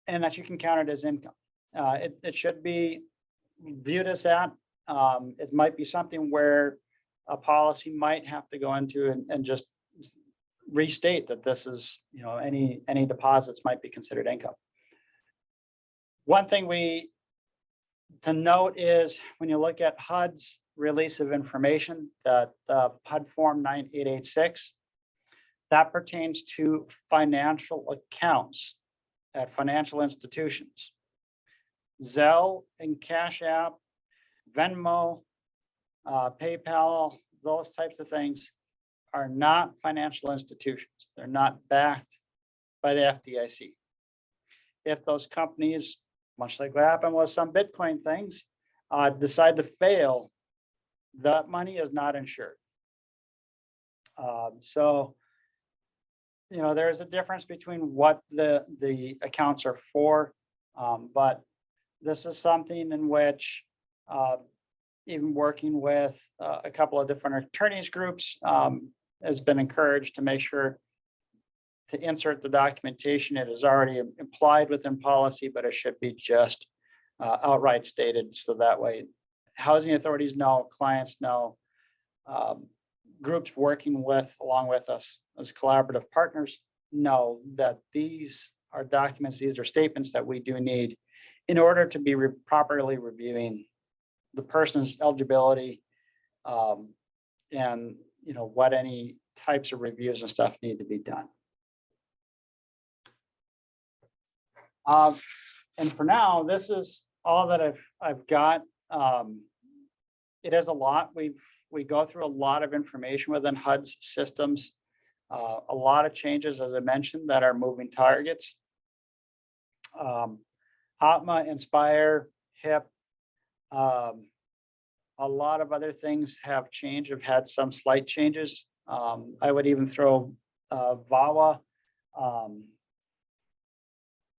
that you can count it as income. It should be viewed as that. It might be something where a policy might have to go into and just restate that this is, any deposits might be considered income. One thing to note is when you look at HUD's release of information, that HUD form 9886, that pertains to financial accounts at financial institutions. Zelle and Cash App, Venmo, PayPal, those types of things are not financial institutions. They're not backed by the FDIC. If those companies, much like what happened with some Bitcoin things, decide to fail, that money is not insured. So, there's a difference between what the accounts are for, but this is something in which even working with a couple of different attorneys groups has been encouraged to make sure to insert the documentation. It is already implied within policy, but it should be just outright stated. So that way housing authorities know, clients know, groups working along with us as collaborative partners know that these are documents, these are statements that we do need in order to be properly reviewing the person's eligibility, and what any types of reviews and stuff need to be done. And for now, this is all that I've got. It is a lot. We go through a lot of information within HUD's systems, a lot of changes, as I mentioned, that are moving targets. OPMA, Inspire, HIP, a lot of other things have changed, have had some slight changes. I would even throw VAWA,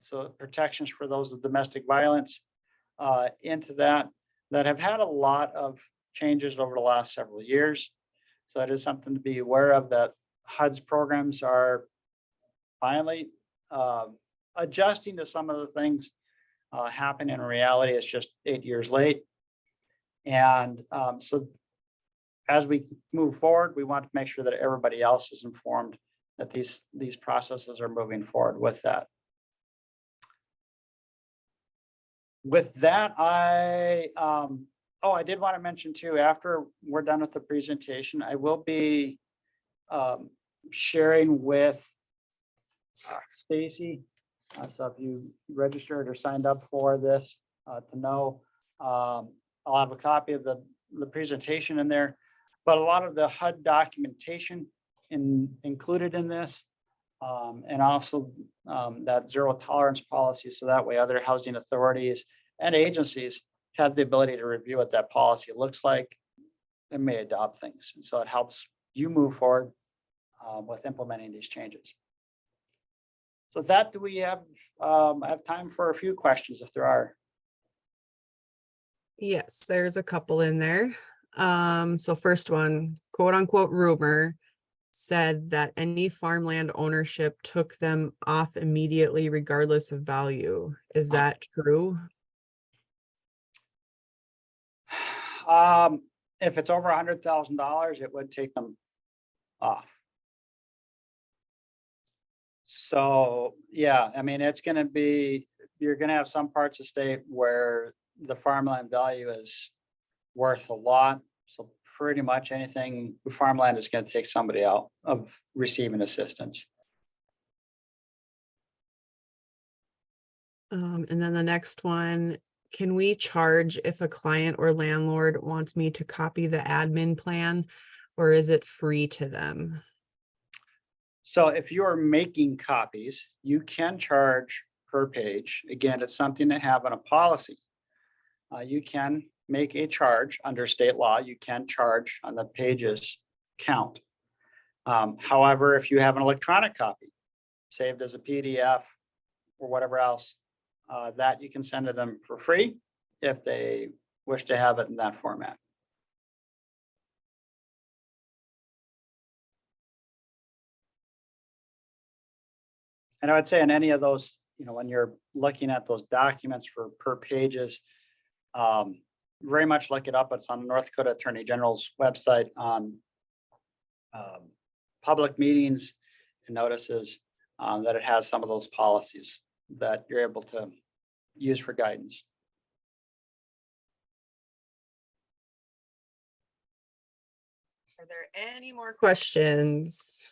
so protections for those with domestic violence, into that have had a lot of changes over the last several years. So it is something to be aware of, that HUD's programs are finally adjusting to some of the things happening in reality. It's just 8 years late. And so as we move forward, we want to make sure that everybody else is informed that these processes are moving forward with that. With that, I did want to mention too, after we're done with the presentation, I will be sharing with Stacy. So if you registered or signed up for this, to know, I'll have a copy of the presentation in there, but a lot of the HUD documentation included in this, and also that zero tolerance policy. So that way other housing authorities and agencies have the ability to review what that policy looks like and may adopt things. And so it helps you move forward with implementing these changes. So that, do we have, I have time for a few questions if there are. Yes, there's a couple in there. So first one, quote unquote rumor said that any farmland ownership took them off immediately regardless of value. Is that true? If it's over $100,000, it would take them off. So yeah, I mean, it's going to be, you're going to have some parts of state where the farmland value is worth a lot. So pretty much anything farmland is going to take somebody out of receiving assistance. And then the next one, can we charge if a client or landlord wants me to copy the admin plan, or is it free to them? So if you're making copies, you can charge per page. Again, it's something to have in a policy. You can make a charge under state law. You can charge on the pages count. However, if you have an electronic copy saved as a PDF or whatever else, that you can send to them for free if they wish to have it in that format. And I would say in any of those when you're looking at those documents for per pages, very much look it up. It's on the North Dakota Attorney General's website on public meetings and notices, that it has some of those policies that you're able to use for guidance. Are there any more questions?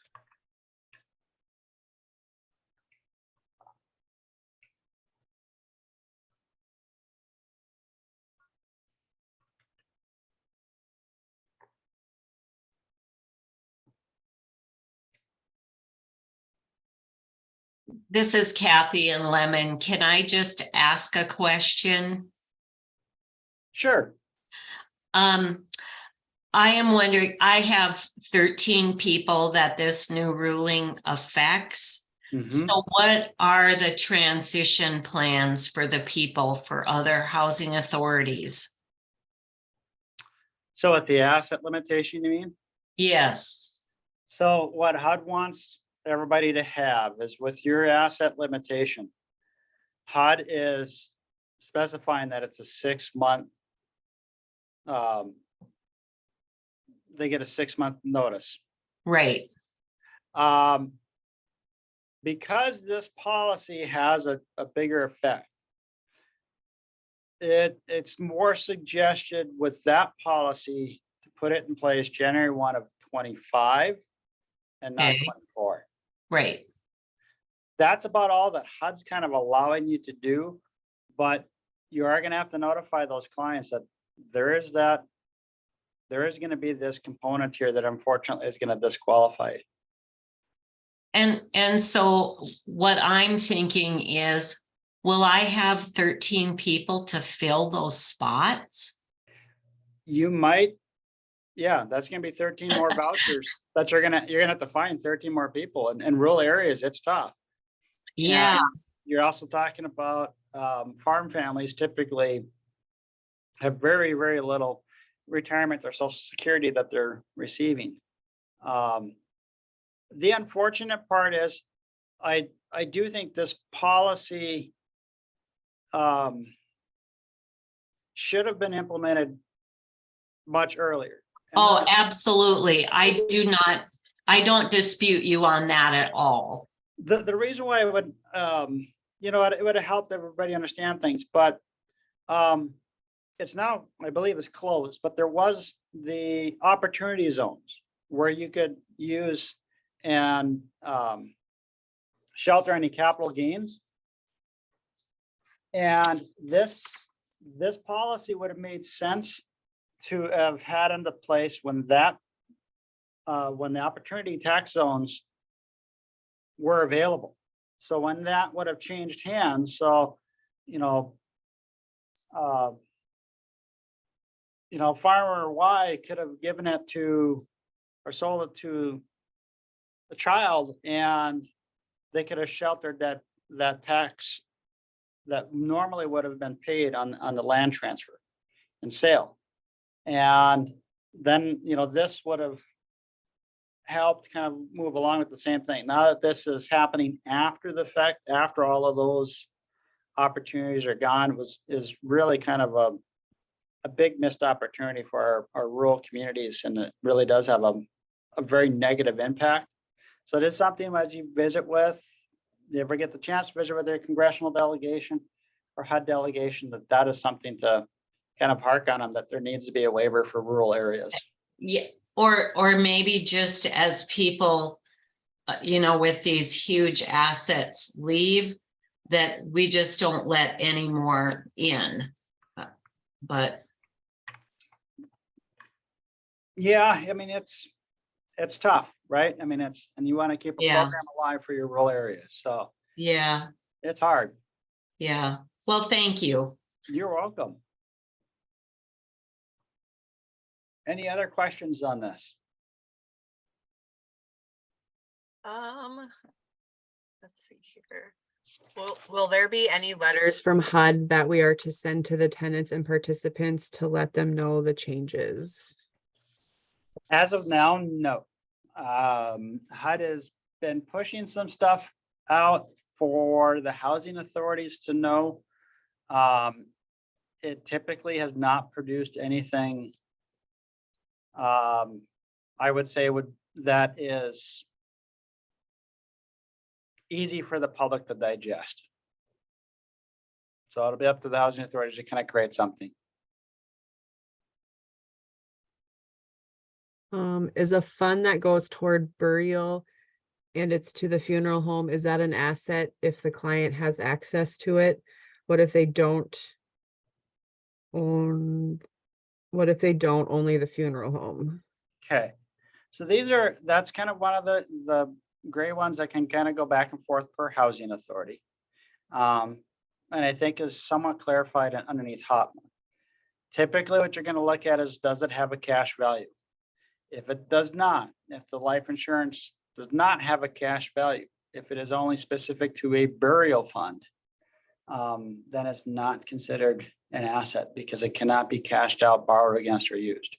This is Kathy in Lemon. Can I just ask a question? Sure. I am wondering, I have 13 people that this new ruling affects. Mhm. So what are the transition plans for the people for other housing authorities? So with the asset limitation, you mean? Yes, So what HUD wants everybody to have is with your asset limitation, HUD is specifying that it's a 6-month. They get a 6-month notice. right. Because this policy has a bigger effect, it's more suggested with that policy to put it in place January 1 of 25 and not Okay. 24. Right. That's about all that HUD's kind of allowing you to do, but you are going to have to notify those clients that there is going to be this component here that unfortunately is going to disqualify. And so what I'm thinking is, will I have 13 people to fill those spots? You might, yeah, that's going to be 13 more vouchers that you're gonna have to find 13 more people in rural areas. It's tough. Yeah, And you're also talking about farm families typically have very, very little retirement or social security that they're receiving. The unfortunate part is I do think this policy should have been implemented much earlier. And oh, absolutely. I don't dispute you on that at all. the reason why it would, it would have helped everybody understand things, but it's now, I believe it's closed, but there was the opportunity zones where you could use and shelter any capital gains. And this policy would have made sense to have had into place when the opportunity tax zones were available. So when that would have changed hands, so, farmer Y could have given it to or sold it to a child, and they could have sheltered that tax that normally would have been paid on the land transfer and sale. And then, this would have helped kind of move along with the same thing. Now that this is happening after the fact, after all of those opportunities are gone, is really kind of a big missed opportunity for our rural communities, and it really does have a very negative impact. So it is something as you ever get the chance to visit with their congressional delegation or HUD delegation, that is something to kind of hark on them, that there needs to be a waiver for rural areas. Yeah, or maybe just as people, with these huge assets leave, that we just don't let any more in. But yeah, I mean, it's tough, right? I mean, and you want to keep a Yeah. program alive for your rural areas. So yeah, it's hard. yeah. Well, thank you. You're welcome. Any other questions on this? Let's see here. Will there be any letters from HUD that we are to send to the tenants and participants to let them know the changes? As of now, no. HUD has been pushing some stuff out for the housing authorities to know. It typically has not produced anything. I would say that is easy for the public to digest. So it'll be up to the housing authorities to kind of create something. Is a fund that goes toward burial and it's to the funeral home, is that an asset if the client has access to it? What if they don't own, what if they don't only the funeral home? Okay, so that's kind of one of the gray ones that can kind of go back and forth per housing authority. And I think is somewhat clarified underneath HUD. Typically, what you're going to look at is, does it have a cash value? If it does not, if the life insurance does not have a cash value, if it is only specific to a burial fund, then it's not considered an asset because it cannot be cashed out, borrowed against, or used.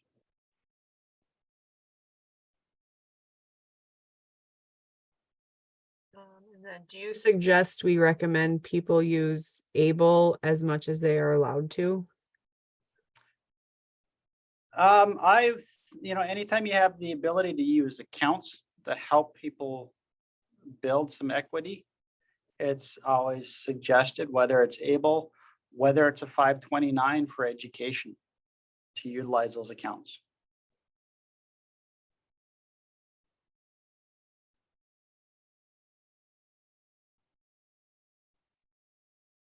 And then do you suggest we recommend people use ABLE as much as they are allowed to? Anytime you have the ability to use accounts that help people build some equity, it's always suggested, whether it's ABLE, whether it's a 529 for education, to utilize those accounts.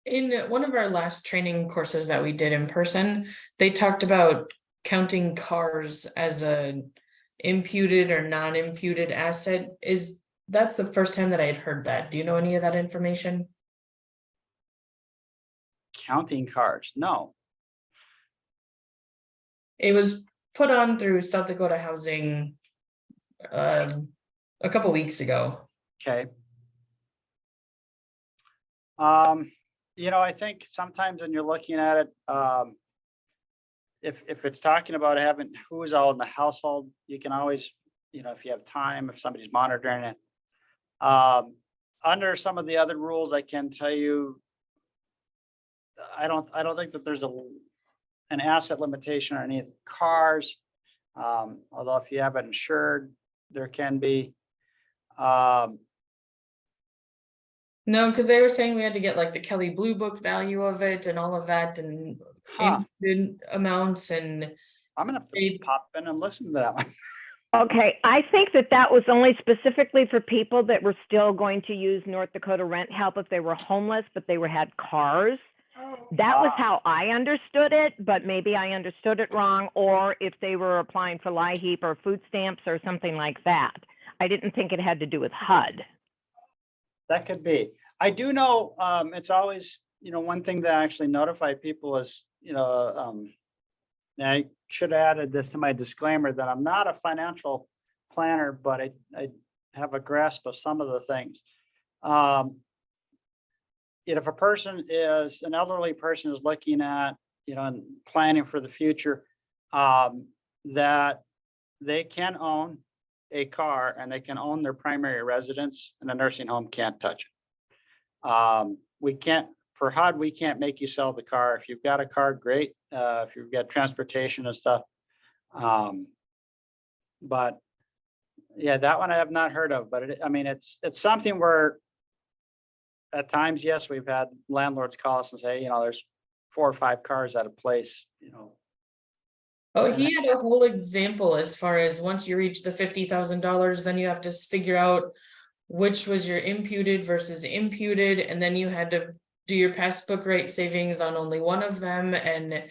In one of our last training courses that we did in person, they talked about counting cars as a imputed or non-imputed asset. That's the first time that I had heard that. Do you know any of that information? Counting cars, no. It was put on through South Dakota Housing a couple weeks ago. Okay. I think sometimes when you're looking at it, if it's talking about having who's all in the household, you can always, if you have time, if somebody's monitoring it. Under some of the other rules, I can tell you, I don't think that there's an asset limitation on any of the cars. Although if you have it insured, there can be. No, because they were saying we had to get like the Kelly Blue Book value of it and all of that and imputed amounts and I'm gonna have to pop in and listen to that one. Okay, I think that was only specifically for people that were still going to use North Dakota Rent Help if they were homeless, but they had cars. That was how I understood it, but maybe I understood it wrong, or if they were applying for LIHEAP or food stamps or something like that. I didn't think it had to do with HUD. That could be. I do know it's always, one thing to actually notify people is, I should have added this to my disclaimer that I'm not a financial planner, but I have a grasp of some of the things. If a person is an elderly person is looking at, and planning for the future, that they can own a car and they can own their primary residence, and a nursing home can't touch it. We can't, for HUD, we can't make you sell the car. If you've got a car, great. If you've got transportation and stuff. But yeah, that one I have not heard of, but it's something where at times, yes, we've had landlords call us and say, there's 4 or 5 cars at a place, Oh, he had a whole example as far as once you reach the $50,000, then you have to figure out which was your imputed versus imputed, and then you had to do your passbook rate savings on only one of them, and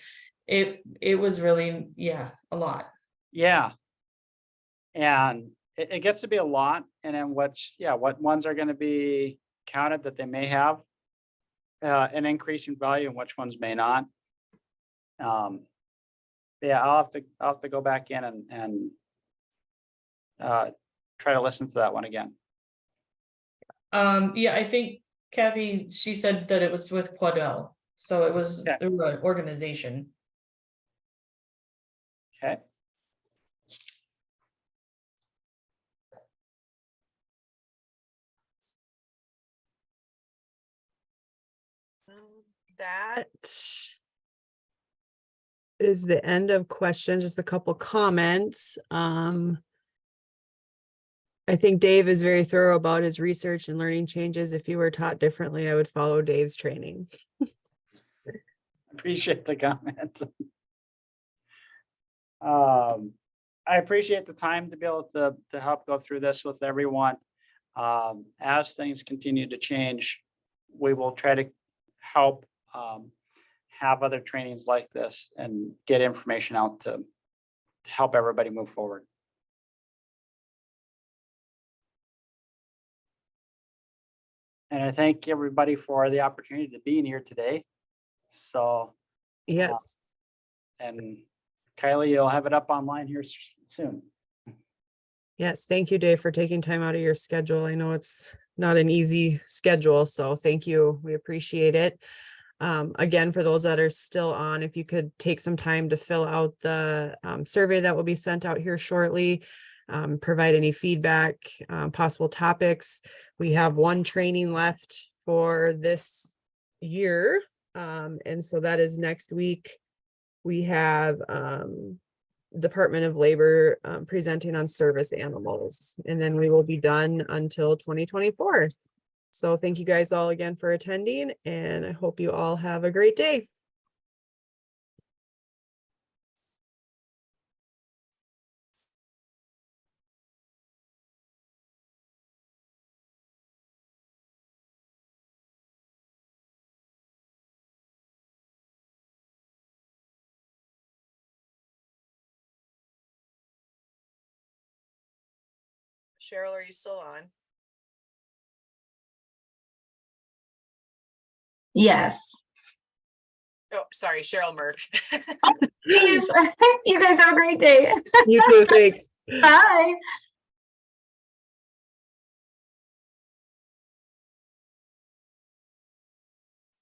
it was really, a lot. Yeah. And it gets to be a lot, and then what ones are going to be counted that they may have an increase in value and which ones may not. I'll have to go back in and try to listen to that one again. I think Kathy, she said that it was with Quadell, so it was an organization. Okay. That is the end of questions, just a couple comments. I think Dave is very thorough about his research and learning changes. If you were taught differently, I would follow Dave's training. Appreciate the comment. I appreciate the time to be able to help go through this with everyone. As things continue to change, we will try to help have other trainings like this and get information out to help everybody move forward. And I thank everybody for the opportunity to be in here today. So, Yes. and Kylie, you'll have it up online here soon. Yes. Thank you, Dave, for taking time out of your schedule. I know it's not an easy schedule, so thank you. We appreciate it. Again, for those that are still on, if you could take some time to fill out the survey that will be sent out here shortly, provide any feedback, possible topics. We have one training left for this year. And so that is next week. We have Department of Labor presenting on service animals, and then we will be done until 2024. So thank you guys all again for attending, and I hope you all have a great day. Cheryl, are you still on? Yes. Oh, sorry, Cheryl Merck. Please, you guys have a great day. You too, thanks. Bye.